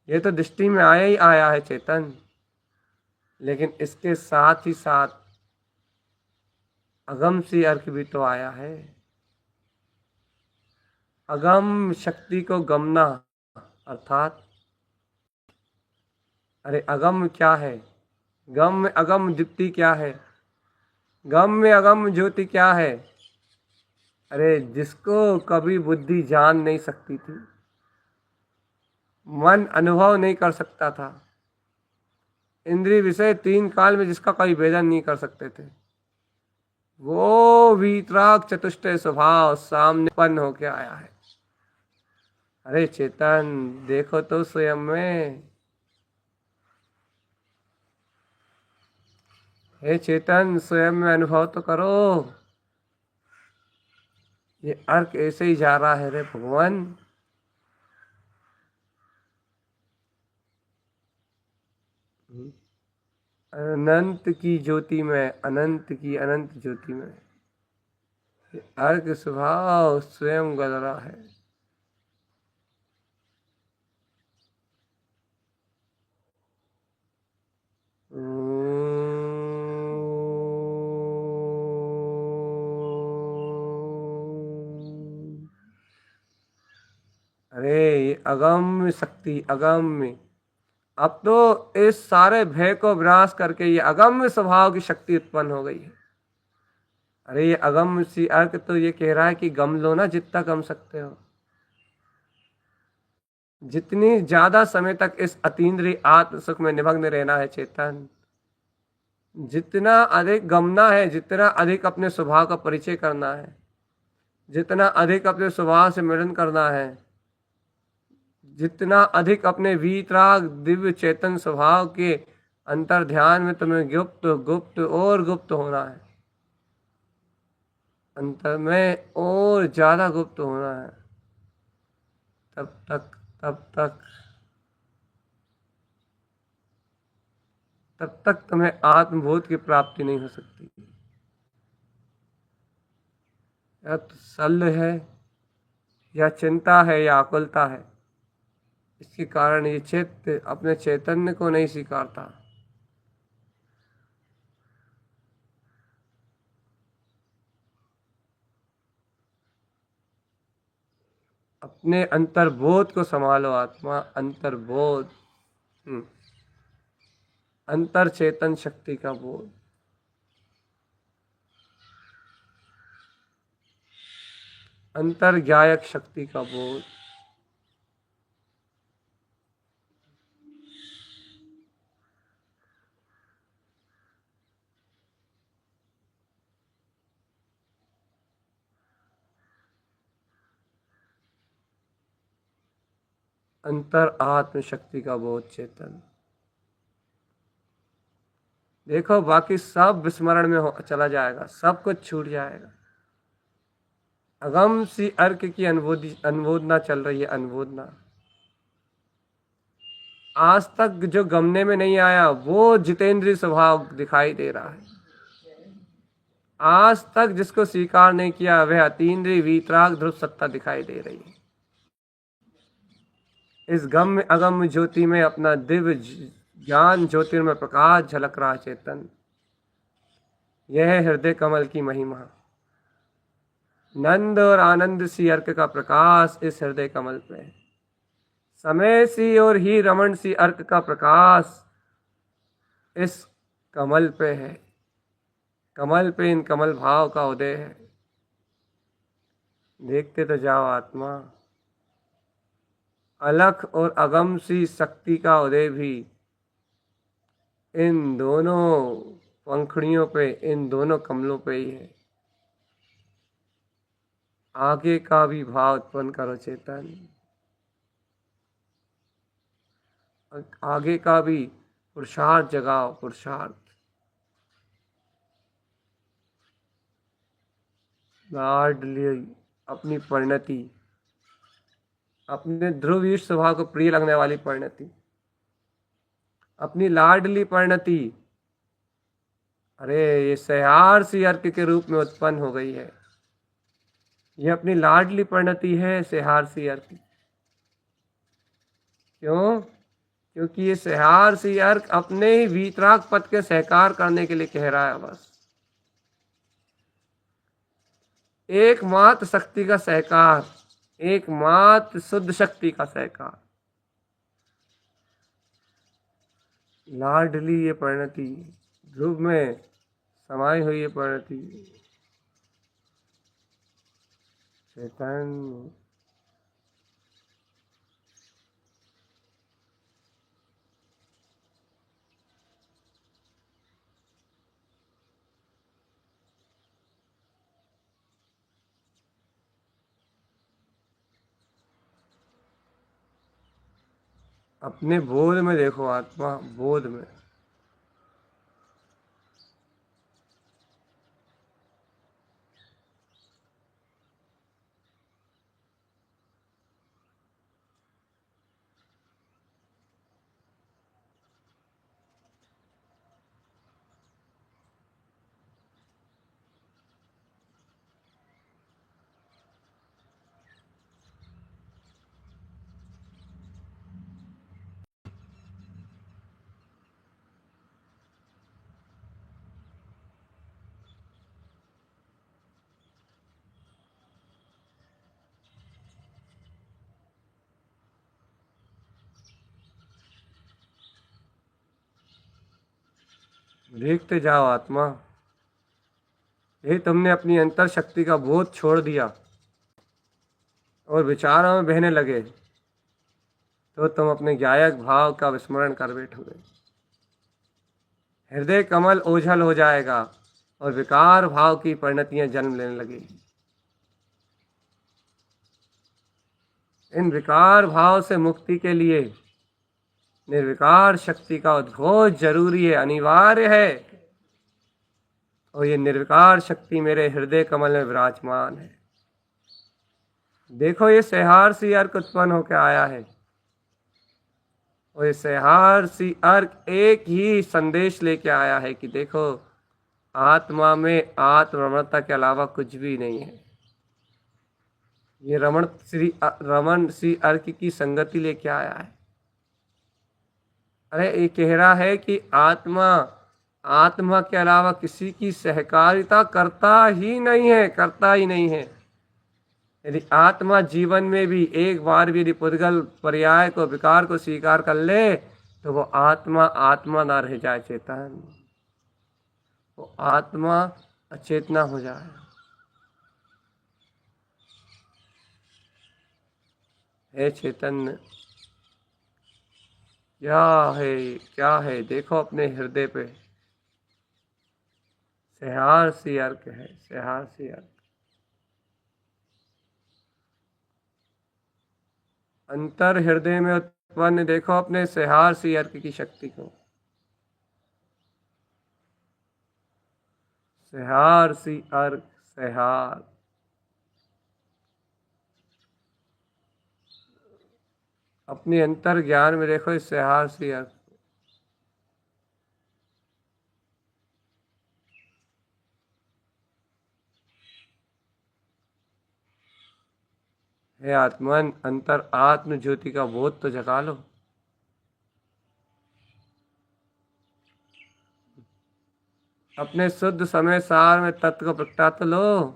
ये तो दृष्टि में आया ही आया है चेतन। लेकिन इसके साथ ही साथ अगम सी अर्क भी तो आया है। अगम शक्ति को गमना अर्थात अरे अगम क्या है, गम में अगम दीप्ति क्या है, गम में अगम ज्योति क्या है। अरे जिसको कभी बुद्धि जान नहीं सकती थी, मन अनुभव नहीं कर सकता था, इंद्रिय विषय तीन काल में जिसका कोई भेदन नहीं कर सकते थे, वो वीतराग चतुष्टय स्वभाव सामने उत्पन्न होके आया है। अरे चेतन देखो तो स्वयं में, हे चेतन स्वयं में अनुभव तो करो। ये अर्क ऐसे ही जा रहा है रे भगवान। अनंत की ज्योति में, अनंत की अनंत ज्योति में ये अर्क स्वभाव स्वयं गल रहा है। अरे ये अगम्य शक्ति अगम्य, अब तो इस सारे भय को विनाश करके ये अगम्य स्वभाव की शक्ति उत्पन्न हो गई है। अरे ये अगम्य सी अर्क तो ये कह रहा है कि गम लो ना जितना गम सकते हो, जितनी ज्यादा समय तक इस अतीन्द्रिय आत्म सुख में निमग्न रहना है चेतन, जितना अधिक गमना है, जितना अधिक अपने स्वभाव का परिचय करना है, जितना अधिक अपने स्वभाव से मिलन करना है, जितना अधिक अपने वीतराग दिव्य चेतन स्वभाव के अंतर ध्यान में तुम्हें गुप्त गुप्त और गुप्त होना है, अंतर में और ज्यादा गुप्त होना है, तब तक तब तक तब तक तुम्हें आत्मबोध की प्राप्ति नहीं हो सकती। या तो शल्य है, या चिंता है, या आकुलता है, इसके कारण ये चित्त अपने चैतन्य को नहीं स्वीकारता। अपने अंतर्बोध को संभालो आत्मा, अंतर्बोध, अंतर चेतन शक्ति का बोध, अंतर ज्ञायक शक्ति का बोध। अंतर आत्म शक्ति का बोध चेतन। देखो बाकी सब विस्मरण में चला जाएगा, सब कुछ छूट जाएगा। अगम सी अर्क की अनुमोदना चल रही है, अनुमोदना। आज तक जो गमने में नहीं आया वो जितेंद्रीय स्वभाव दिखाई दे रहा है। आज तक जिसको स्वीकार नहीं किया वह अतीन्द्रिय वीतराग ध्रुव सत्ता दिखाई दे रही है। इस गम अगम ज्योति में अपना दिव्य ज्ञान ज्योतिर्मय प्रकाश झलक रहा चेतन। यह है हृदय कमल की महिमा। नंद और आनंद सी अर्क का प्रकाश इस हृदय कमल पे है। समय सी और ही रमण सी अर्क का प्रकाश इस कमल पे है। कमल पे इन कमल भाव का उदय है। देखते तो जाओ आत्मा, अलख और अगम सी शक्ति का उदय भी इन दोनों पंखुड़ियों पे, इन दोनों कमलों पे ही है। आगे का भी भाव उत्पन्न करो चेतन। आगे का भी पुरुषार्थ जगाओ, पुरुषार्थ। लाडली अपनी परिणति, अपने ध्रुव ईश स्वभाव को प्रिय लगने वाली परिणति, अपनी लाडली परिणति, अरे ये सह्यार सी अर्क के रूप में उत्पन्न हो गई है। ये अपनी लाडली परिणति है सह्यार सी अर्क। क्यों? क्योंकि ये सह्यार सी अर्क अपने ही वीतराग पद के सहकार करने के लिए कह रहा है। बस एकमात्र शक्ति का सहकार, एकमात्र शुद्ध शक्ति का सहकार, लाडली ये परिणति, ध्रुव में समाई हुई ये परिणति, चैतन्य। अपने बोध में देखो आत्मा, बोध में। देखते जाओ आत्मा। ये तुमने अपनी अंतर शक्ति का बोध छोड़ दिया और विचारों में बहने लगे तो तुम अपने गायक भाव का विस्मरण कर बैठोगे। हृदय कमल ओझल हो जाएगा और विकार भाव की परिणतियां जन्म लेने लगेगी। इन विकार भाव से मुक्ति के लिए निर्विकार शक्ति का उद्घोष जरूरी है, अनिवार्य है। और ये निर्विकार शक्ति मेरे हृदय कमल में विराजमान है। देखो ये सह्यार सी अर्क उत्पन्न होकर आया है और ये सह्यार सी अर्क एक ही संदेश लेके आया है कि देखो आत्मा में आत्मरमणता के अलावा कुछ भी नहीं है। ये रमन सी अर्क की संगति लेके आया है। अरे ये कह रहा है कि आत्मा के अलावा किसी की सहकारिता करता ही नहीं है, करता ही नहीं है। यदि आत्मा जीवन में भी एक बार भी यदि पुद्गल पर्याय को, विकार को स्वीकार कर ले तो वो आत्मा ना रह जाए चेतन, वो आत्मा अचेतना हो जाए। हे चैतन्य, क्या है देखो अपने हृदय पे। सह्यार सी अर्क है, सह्यार सी अर्क। अंतर हृदय में उत्पन्न देखो अपने सह्यार सी अर्क की शक्ति को। सह्यार सी अर्क, सह्यार। अपने अंतर ज्ञान में देखो इस सह्यार सी अर्क। हे आत्मन, अंतर आत्म ज्योति का बोध तो जगा लो। अपने शुद्ध समय सार में तत्व को प्रगटा तो लो।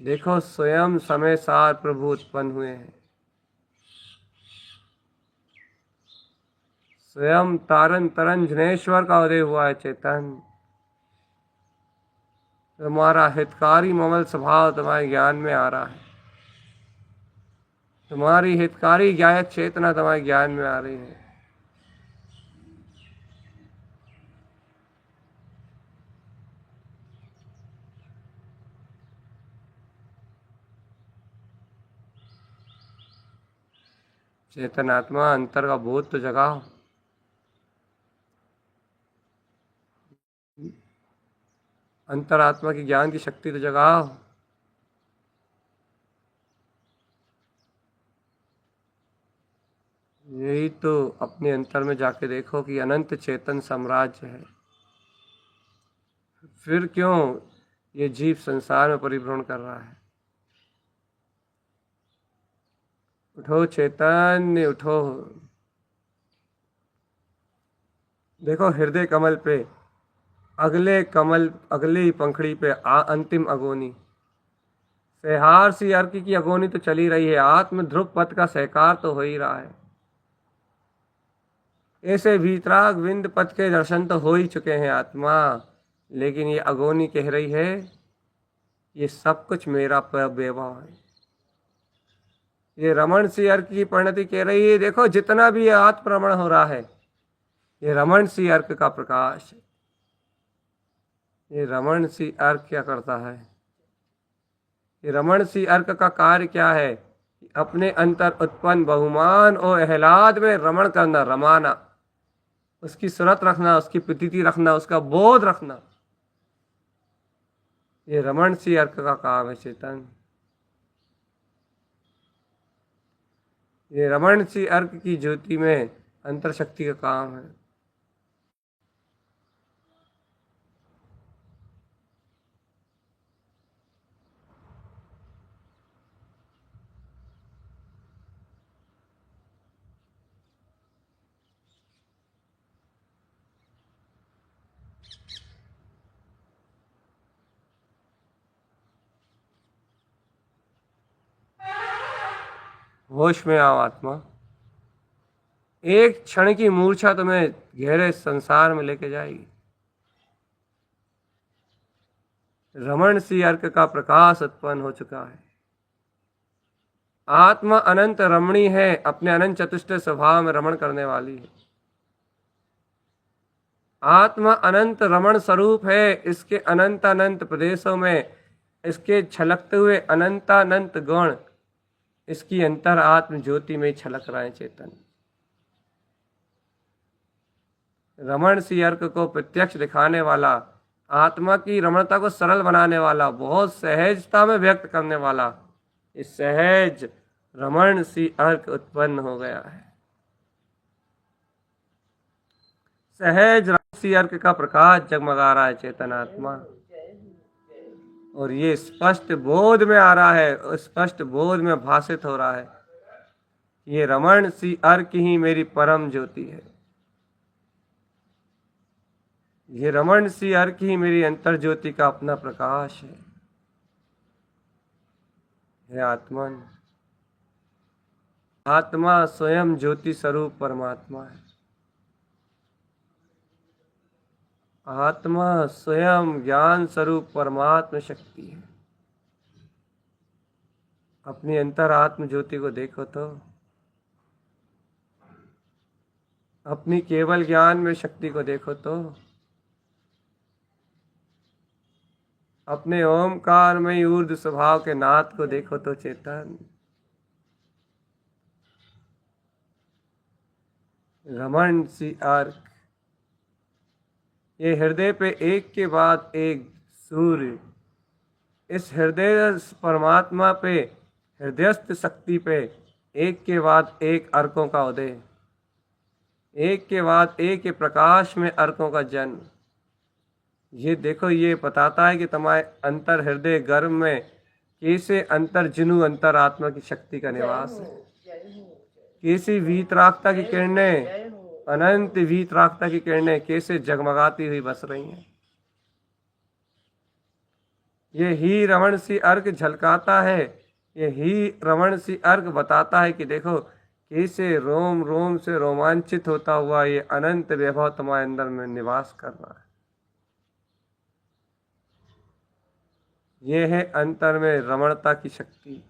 देखो स्वयं समय सार प्रभु उत्पन्न हुए हैं। स्वयं तारन तरन जनेश्वर का उदय हुआ है चेतन। तुम्हारा हितकारी ममल स्वभाव तुम्हारे ज्ञान में आ रहा है। तुम्हारी हितकारी गायक चेतना तुम्हारे ज्ञान में आ रही है। चेतन आत्मा अंतर का बोध तो जगाओ। अंतरात्मा की ज्ञान की शक्ति तो जगाओ। यही तो अपने अंतर में जाके देखो कि अनंत चेतन साम्राज्य है। फिर क्यों ये जीव संसार में परिभ्रमण कर रहा है? उठो चैतन्य उठो। देखो हृदय कमल पे, अगले ही पंखड़ी पे अंतिम अगोनी, सेहार सी अर्की की अगोनी तो चली रही है। आत्म ध्रुव पथ का सहकार तो हो ही रहा है। ऐसे वीतराग विंद पथ के दर्शन तो हो ही चुके हैं आत्मा, लेकिन ये अगोनी कह रही है ये सब कुछ मेरा वैभव है। ये रमण सी अर्क की परिणति कह रही है देखो जितना भी ये आत्मरमण हो रहा है ये रमण सी अर्क का प्रकाश है। ये रमण सी अर्क क्या करता है? ये रमण सी अर्क का कार्य क्या है? अपने अंतर उत्पन्न बहुमान और अहलाद में रमण करना, रमाना, उसकी सूरत रखना, उसकी प्रतीति रखना, उसका बोध रखना, ये रमण सी अर्क का काम है चेतन। ये रमण सी अर्क की ज्योति में अंतर शक्ति का काम है। होश में आओ आत्मा। एक क्षण की मूर्छा तुम्हें गहरे संसार में लेके जाएगी। रमण सी अर्क का प्रकाश उत्पन्न हो चुका है। आत्मा अनंत रमणी है, अपने अनंत चतुष्ट स्वभाव में रमण करने वाली है। आत्मा अनंत रमण स्वरूप है। इसके अनंत अनंत प्रदेशों में इसके छलकते हुए अनंतानंत गुण इसकी अंतर आत्म ज्योति में छलक रहे हैं चेतन। रमण सी अर्क को प्रत्यक्ष दिखाने वाला, आत्मा की रमणता को सरल बनाने वाला, बहुत सहजता में व्यक्त करने वाला, इस सहज रमण सी अर्क उत्पन्न हो गया है। सहज रमण सी अर्क का प्रकाश जगमगा रहा है चेतन आत्मा, और ये स्पष्ट बोध में आ रहा है, स्पष्ट बोध में भाषित हो रहा है। ये रमण सी अर्क ही मेरी परम ज्योति है। ये रमण सी अर्क ही मेरी अंतर ज्योति का अपना प्रकाश है। हे आत्मन, आत्मा स्वयं ज्योति स्वरूप परमात्मा है। आत्मा स्वयं ज्ञान स्वरूप परमात्मा शक्ति है। अपनी अंतर आत्म ज्योति को देखो तो, अपनी केवल ज्ञान में शक्ति को देखो तो, अपने ओमकार में ऊर्ध्व स्वभाव के नाथ को देखो तो चेतन। रमण सी अर्क, ये हृदय पे एक के बाद एक सूर्य, इस हृदय परमात्मा पे, हृदयस्थ शक्ति पे एक के बाद एक अर्कों का उदय, एक के बाद एक के प्रकाश में अर्कों का जन्म। ये देखो ये बताता है कि तुम्हारे अंतर हृदय गर्भ में कैसे अंतर जिनु अंतर आत्मा की शक्ति का निवास है। कैसी वीतरागता की किरणें, अनंत वीतरागता की किरणें कैसे जगमगाती हुई बस रही हैं। ये ही रमण सी अर्क झलकाता है, ये ही रमण सी अर्क बताता है कि देखो कैसे रोम रोम से रोमांचित होता हुआ ये अनंत वैभव तुम्हारे अंदर में निवास कर रहा है। ये है अंतर में रमणता की शक्ति।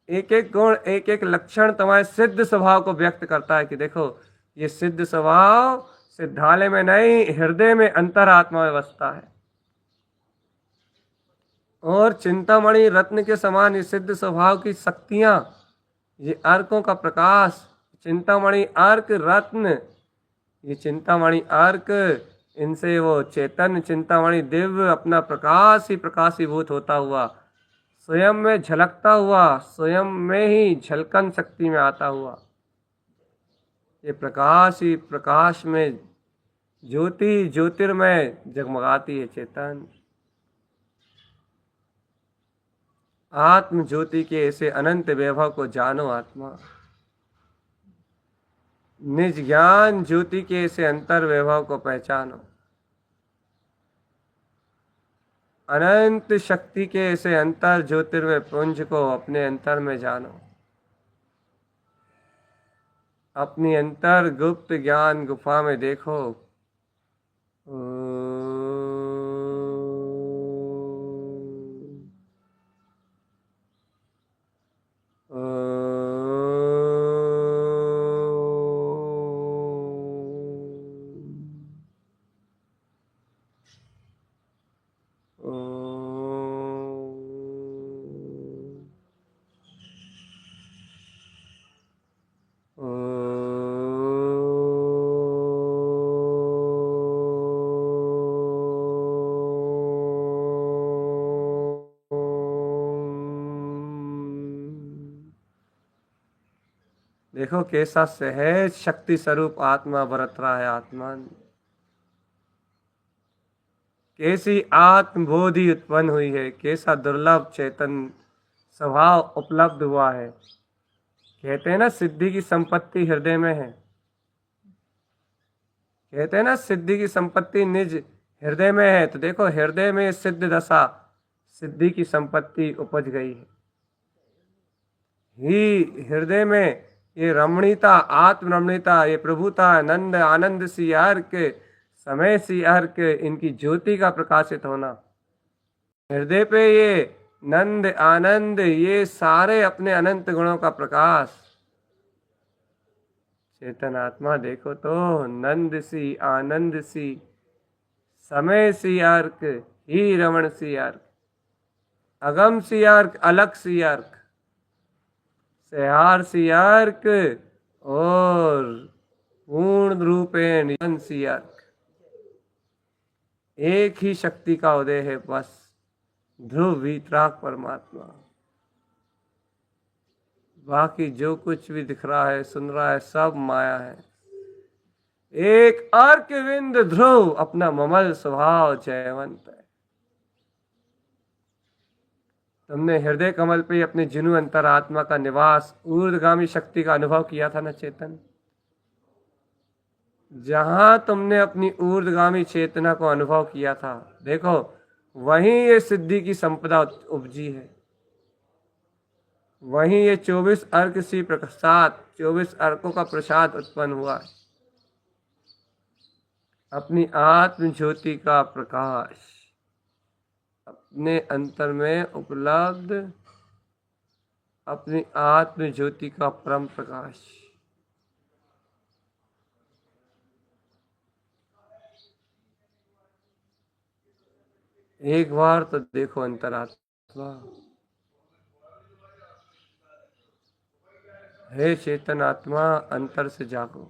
एक एक गुण, एक एक लक्षण तुम्हारे सिद्ध स्वभाव को व्यक्त करता है कि देखो ये सिद्ध स्वभाव सिद्धालय में नहीं, हृदय में अंतरात्मा में बसता है। और चिंतामणि रत्न के समान ये सिद्ध स्वभाव की शक्तियां ये अर्कों का प्रकाश, चिंतामणि अर्क रत्न, ये चिंतामणि अर्क, इनसे वो चैतन्य चिंतामणि दिव्य अपना प्रकाश ही प्रकाशीभूत होता हुआ, स्वयं में झलकता हुआ, स्वयं में ही झलकन शक्ति में आता हुआ, ये प्रकाश ही प्रकाश में ज्योति ज्योतिर्मय जगमगाती है चेतन। आत्म ज्योति के ऐसे अनंत वैभव को जानो आत्मा, निज ज्ञान ज्योति के ऐसे अंतर वैभव को पहचानो, अनंत शक्ति के ऐसे अंतर ज्योतिर्मय पुंज को अपने अंतर में जानो, अपनी अंतर गुप्त ज्ञान गुफा में देखो। देखो कैसा सहज शक्ति स्वरूप आत्मा बरत रहा है आत्मन, कैसी आत्मबोधि उत्पन्न हुई है, कैसा दुर्लभ चेतन स्वभाव उपलब्ध हुआ है। कहते हैं ना सिद्धि की संपत्ति हृदय में है, कहते हैं ना सिद्धि की संपत्ति निज हृदय में है। तो देखो हृदय में सिद्ध दशा, सिद्धि की संपत्ति उपज गई है। ही हृदय में ये रमणीयता, आत्म रमणीयता, ये प्रभुता, आनंद, आनंद सी अर्क, समय सी अर्क, इनकी ज्योति का प्रकाशित होना, हृदय पे ये नंद आनंद, ये सारे अपने अनंत गुणों का प्रकाश। चेतन आत्मा देखो तो नंद सी, आनंद सी, समय सी अर्क, ही रमण सी अर्क, अगम सी अर्क, अलग सी अर्क, सेहार सी अर्क और पूर्ण रूपेण सी अर्क। एक ही शक्ति का उदय है बस, ध्रुव वीतराग परमात्मा। बाकी जो कुछ भी दिख रहा है, सुन रहा है, सब माया है। एक अर्कविंद ध्रुव अपना ममल स्वभाव जयवंत है। तुमने हृदय कमल पे अपने जिनु अंतरात्मा का निवास, ऊर्ध्वगामी शक्ति का अनुभव किया था ना चेतन। जहां तुमने अपनी ऊर्ध्वगामी चेतना को अनुभव किया था, देखो वहीं ये सिद्धि की संपदा उपजी है। वहीं ये 24 अर्क सी प्रसाद, 24 अर्कों का प्रसाद उत्पन्न हुआ है। अपनी आत्म ज्योति का प्रकाश अपने अंतर में उपलब्ध, अपनी आत्म ज्योति का परम प्रकाश। एक बार तो देखो अंतरात्मा, हे चेतन आत्मा, अंतर से जागो।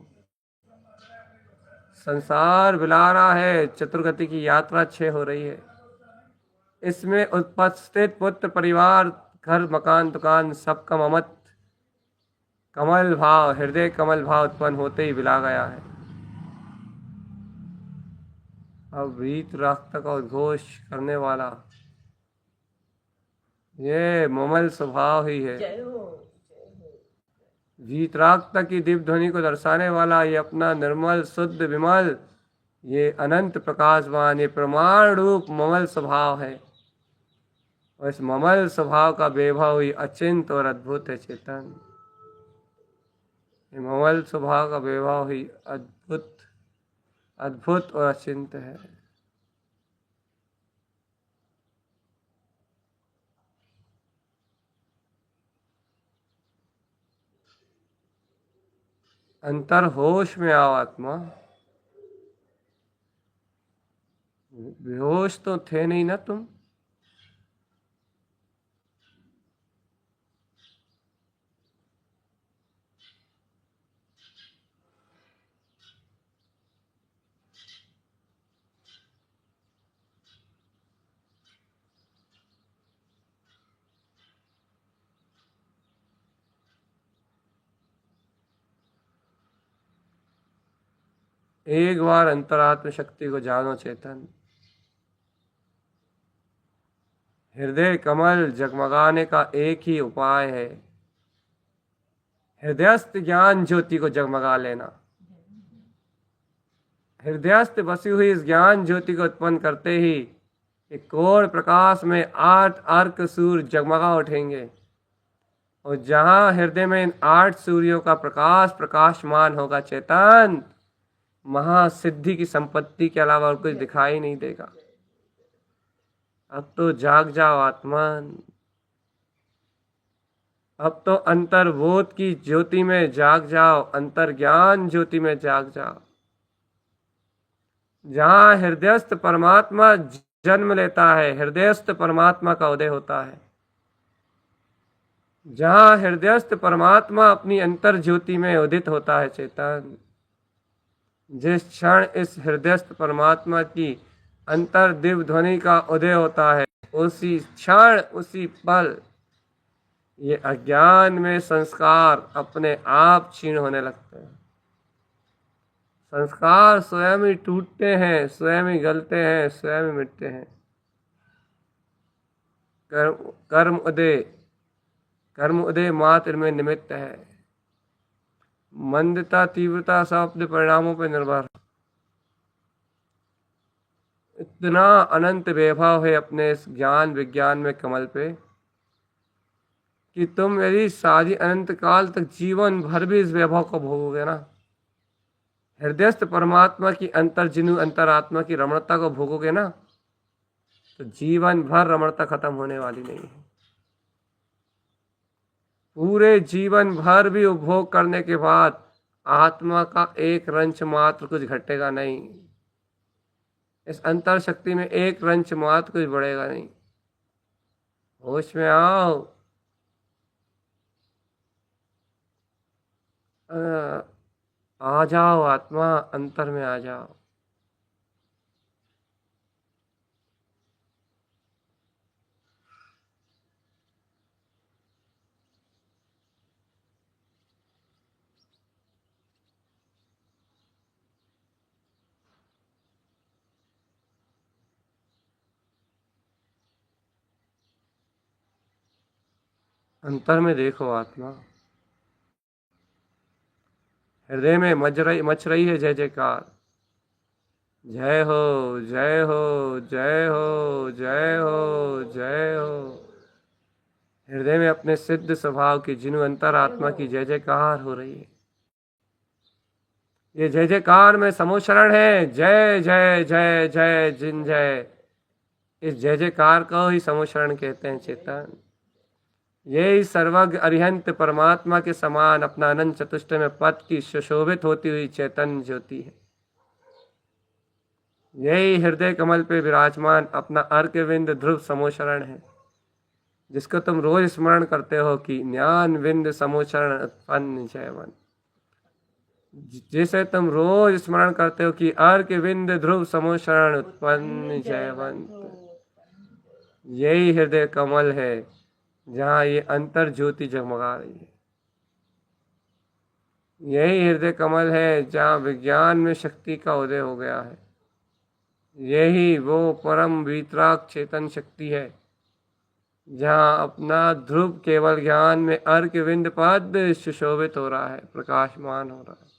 संसार बिला रहा है, चतुर्गति की यात्रा 6 हो रही है। इसमें उपस्थित पुत्र परिवार, घर मकान दुकान, सबका ममत कमल भाव, हृदय कमल भाव उत्पन्न होते ही बिला गया है। अब वीत रास्ता का उद्घोष करने वाला ये ममल स्वभाव ही है। वीतरागता की दिव्य ध्वनि को दर्शाने वाला ये अपना निर्मल शुद्ध विमल, ये अनंत प्रकाशवान, ये प्रमाण रूप ममल स्वभाव है। और इस ममल स्वभाव का वैभव ही अचिंत और अद्भुत है चेतन। ये ममल स्वभाव का वैभव ही अद्भुत, अद्भुत और अचिंत है। अंतर होश में आओ आत्मा। बेहोश तो थे नहीं ना तुम। एक बार अंतरात्म शक्ति को जानो चेतन। हृदय कमल जगमगाने का एक ही उपाय है, हृदयस्थ ज्ञान ज्योति को जगमगा लेना। हृदयस्थ बसी हुई इस ज्ञान ज्योति को उत्पन्न करते ही एक कोर प्रकाश में 8 अर्क सूर्य जगमगा उठेंगे, और जहां हृदय में इन 8 सूर्यों का प्रकाश प्रकाशमान होगा चेतन, महासिद्धि की संपत्ति के अलावा और कुछ दिखाई नहीं देगा। अब तो जाग जाओ आत्मन, अब तो अंतर्बोध की ज्योति में जाग जाओ, अंतर ज्ञान ज्योति में जाग जाओ। जहां हृदयस्थ परमात्मा जन्म लेता है, हृदयस्थ परमात्मा का उदय होता है। जहां हृदयस्थ परमात्मा अपनी अंतर ज्योति में उदित होता है चेतन, जिस क्षण इस हृदयस्थ परमात्मा की अंतर दिव्य ध्वनि का उदय होता है, उसी क्षण उसी पल ये अज्ञान में संस्कार अपने आप क्षीण होने लगते हैं। संस्कार स्वयं ही टूटते हैं, स्वयं ही गलते हैं, स्वयं ही मिटते हैं। कर्म उदय मात्र में निमित्त है। मंदता तीव्रता सब अपने परिणामों पर निर्भर। इतना अनंत वैभव है अपने इस ज्ञान विज्ञान में कमल पे कि तुम यदि सारी अनंत काल तक जीवन भर भी इस वैभव को भोगोगे ना, हृदयस्थ परमात्मा की अंतर्जिनु अंतरात्मा की रमणता को भोगोगे ना, तो जीवन भर रमणता खत्म होने वाली नहीं है। पूरे जीवन भर भी उपभोग करने के बाद आत्मा का एक रंच मात्र कुछ घटेगा नहीं, इस अंतर शक्ति में एक रंच मात्र कुछ बढ़ेगा नहीं। होश में आओ, आ जाओ आत्मा, अंतर में आ जाओ। अंतर में देखो आत्मा, हृदय में मच रही है जय जयकार। जय हो जय हो जय हो जय हो जय हो। हृदय में अपने सिद्ध स्वभाव की जिनु अंतर आत्मा की जय जयकार हो रही है। ये जय जयकार में समोशरण है, जय जय जय जय जिन जय। इस जय जयकार को ही समोशरण कहते हैं चेतन। यही सर्वज्ञ अरिहंत परमात्मा के समान अपना अनंत चतुष्ट में पद की सुशोभित होती हुई चैतन्य ज्योति है। यही हृदय कमल पे विराजमान अपना अर्कविंद ध्रुव समोशरण है, जिसको तुम रोज स्मरण करते हो कि ज्ञान विंद समोशरण उत्पन्न जयवंत। जिसे तुम रोज स्मरण करते हो कि अर्कविंद ध्रुव समोशरण उत्पन्न जयवंत। यही हृदय कमल है जहाँ ये अंतर ज्योति जगमगा रही है। यही हृदय कमल है जहाँ विज्ञान में शक्ति का उदय हो गया है। यही वो परम वीतराग चेतन शक्ति है जहाँ अपना ध्रुव केवल ज्ञान में अर्कविंद पद सुशोभित हो रहा है, प्रकाशमान हो रहा है।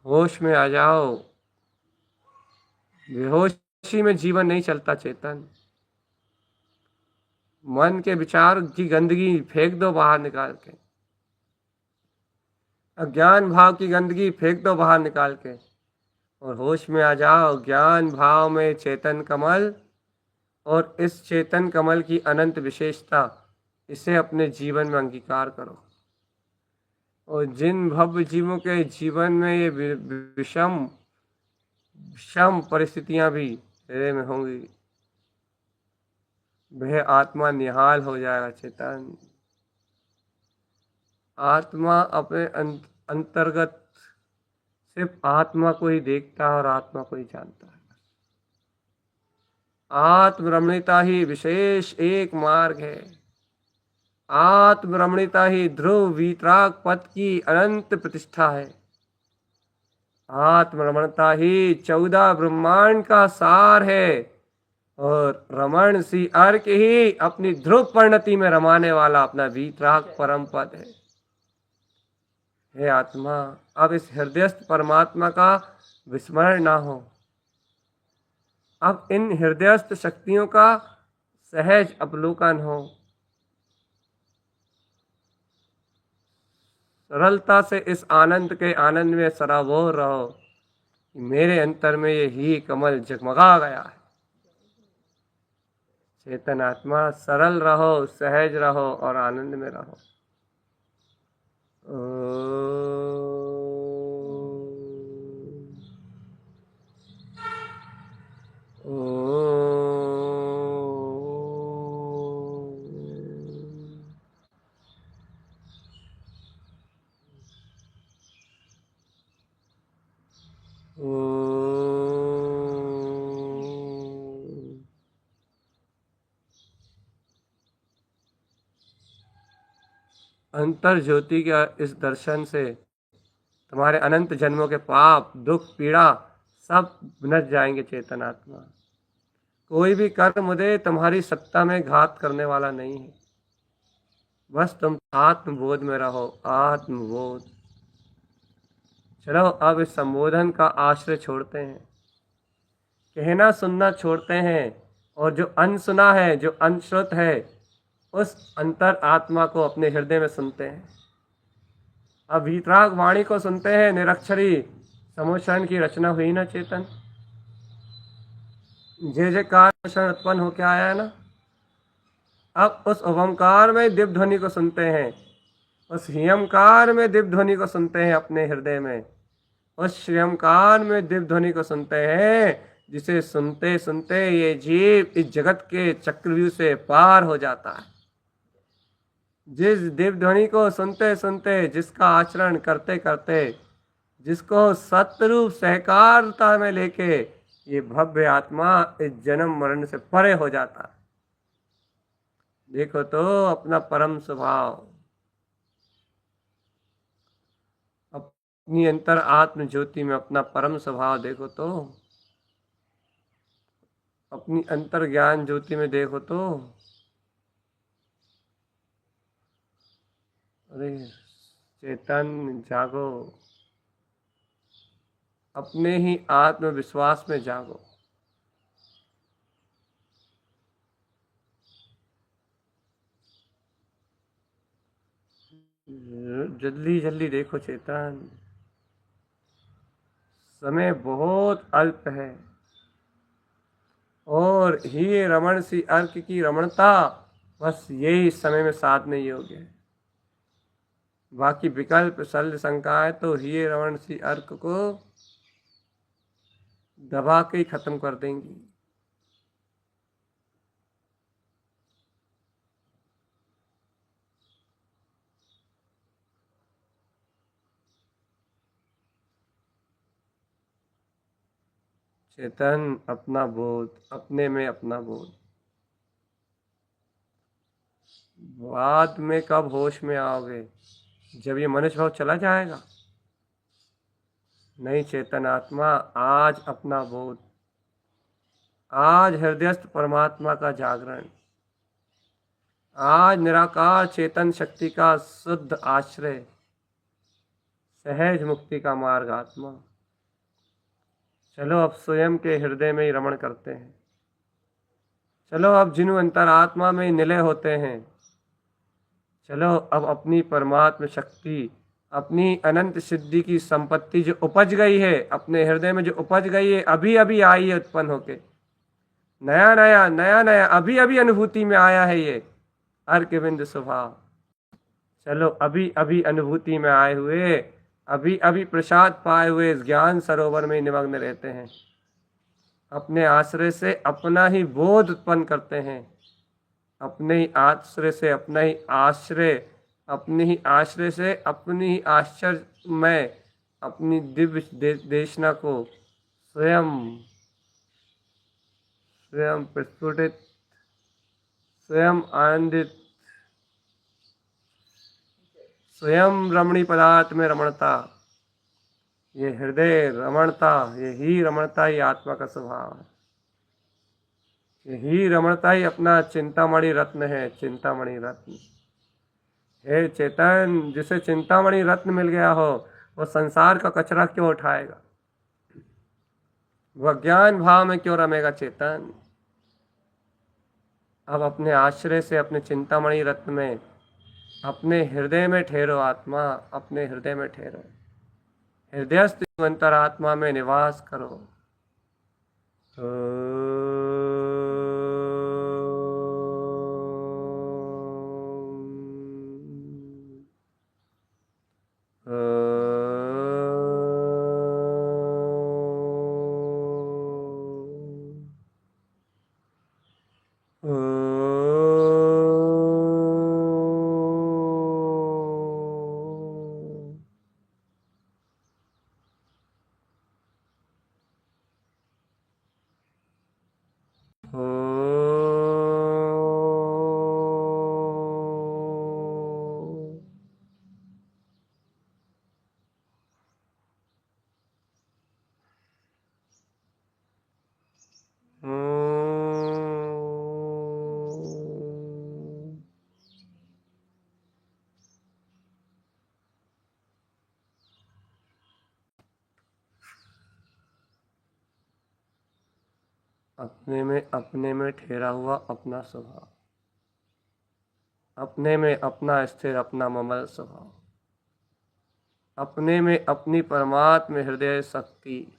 होश में आ जाओ। बेहोशी में जीवन नहीं चलता चेतन। मन के विचार की गंदगी फेंक दो बाहर निकाल के, अज्ञान भाव की गंदगी फेंक दो बाहर निकाल के, और होश में आ जाओ। ज्ञान भाव में चेतन कमल, और इस चेतन कमल की अनंत विशेषता, इसे अपने जीवन में अंगीकार करो। और जिन भव्य जीवों के जीवन में ये विषम परिस्थितियां भी हृदय में होंगी, वह आत्मा निहाल हो जाएगा चेतन। आत्मा अपने अंतर्गत सिर्फ आत्मा को ही देखता है और आत्मा को ही जानता है। आत्मरमणीयता ही विशेष एक मार्ग है। आत्मरमणीयता ही ध्रुव वीतराग पद की अनंत प्रतिष्ठा है। आत्मरमणता ही 14 ब्रह्मांड का सार है और रमण सी अर्क ही अपनी ध्रुव परिणति में रमाने वाला अपना वीतराग परम पद है। हे आत्मा, अब इस हृदयस्थ परमात्मा का विस्मरण ना हो। अब इन हृदयस्थ शक्तियों का सहज अवलोकन हो। सरलता से इस आनंद के आनंद में सराबोर रहो। मेरे अंतर में ये ही कमल जगमगा गया है। चेतन आत्मा, सरल रहो, सहज रहो और आनंद में रहो। अंतर ज्योति के इस दर्शन से तुम्हारे अनंत जन्मों के पाप, दुख, पीड़ा सब नच जाएंगे। चेतन आत्मा, कोई भी कर्म उदय तुम्हारी सत्ता में घात करने वाला नहीं है। बस तुम आत्मबोध में रहो। आत्मबोध। चलो अब इस संबोधन का आश्रय छोड़ते हैं, कहना सुनना छोड़ते हैं और जो अनसुना है, जो अनश्रुत है, उस अंतर आत्मा को अपने हृदय में सुनते हैं। अब वीतराग वाणी को सुनते हैं। निरक्षरी समोषण की रचना हुई ना चेतन। जे जे कारण उत्पन्न होकर आया है ना। अब उस ओमकार में दिव्य ध्वनि को सुनते हैं। उस हियमकार में दिव्य ध्वनि को सुनते हैं अपने हृदय में। उस श्रियमकार में दिव्य ध्वनि को सुनते हैं, जिसे सुनते सुनते ये जीव इस जगत के चक्रव्यूह से पार हो जाता है। जिस दिव्य ध्वनि को सुनते सुनते, जिसका आचरण करते करते, जिसको सतरूप सहकारता में लेके ये भव्य आत्मा इस जन्म मरण से परे हो जाता है। देखो तो अपना परम स्वभाव, अपनी अंतर आत्म ज्योति में अपना परम स्वभाव देखो तो, अपनी अंतर ज्ञान ज्योति में देखो तो। अरे चेतन जागो, अपने ही आत्मविश्वास में जागो। जल्दी जल्दी देखो चेतन, समय बहुत अल्प है और ही रमण सी अर्क की रमणता बस यही समय में साधने योग्य है। बाकी विकल्प शल्य शंकाएं तो ही रमण सी अर्क को दबा के ही खत्म कर देंगी। चेतन, अपना बोध, अपने में अपना बोध। बाद में कब होश में आओगे? जब ये मनुष्य भाव चला जाएगा? नहीं चेतन आत्मा, आज अपना बोध, आज हृदयस्थ परमात्मा का जागरण, आज निराकार चेतन शक्ति का शुद्ध आश्रय, सहज मुक्ति का मार्ग आत्मा। चलो अब स्वयं के हृदय में ही रमण करते हैं। चलो अब जिन्हों अंतरात्मा में निलय होते हैं, चलो अब अपनी परमात्मा शक्ति, अपनी अनंत सिद्धि की संपत्ति जो उपज गई है अपने हृदय में, जो उपज गई है, अभी अभी आई है उत्पन्न होके, नया नया नया नया अभी अभी अनुभूति में आया है ये अर्कविंद स्वभाव। चलो अभी अभी अनुभूति में आए हुए, अभी अभी प्रसाद पाए हुए इस ज्ञान सरोवर में निमग्न रहते हैं। अपने आश्रय से अपना ही बोध उत्पन्न करते हैं, अपने ही आश्रय से अपना ही आश्रय, अपने ही आश्रय से अपनी ही आश्चर्य में अपनी दिव्य देशना को स्वयं स्वयं प्रस्फुटित, स्वयं आनंदित, स्वयं रमणी पदार्थ में रमणता। ये हृदय रमणता, यही रमणता ही आत्मा का स्वभाव है। यही रमणता ही अपना चिंतामणि रत्न है। चिंतामणि रत्न, हे चेतन, जिसे चिंतामणि रत्न मिल गया हो वो संसार का कचरा क्यों उठाएगा? वह ज्ञान भाव में क्यों रमेगा चेतन? अब अपने आश्रय से अपने चिंतामणि रत्न में, अपने हृदय में ठहरो आत्मा, अपने हृदय में ठहरो। हृदयस्थ अंतरात्मा में निवास करो। अपने में ठहरा हुआ अपना स्वभाव, अपने में अपना स्थिर अपना ममल स्वभाव, अपने में अपनी परमात्म हृदय शक्ति,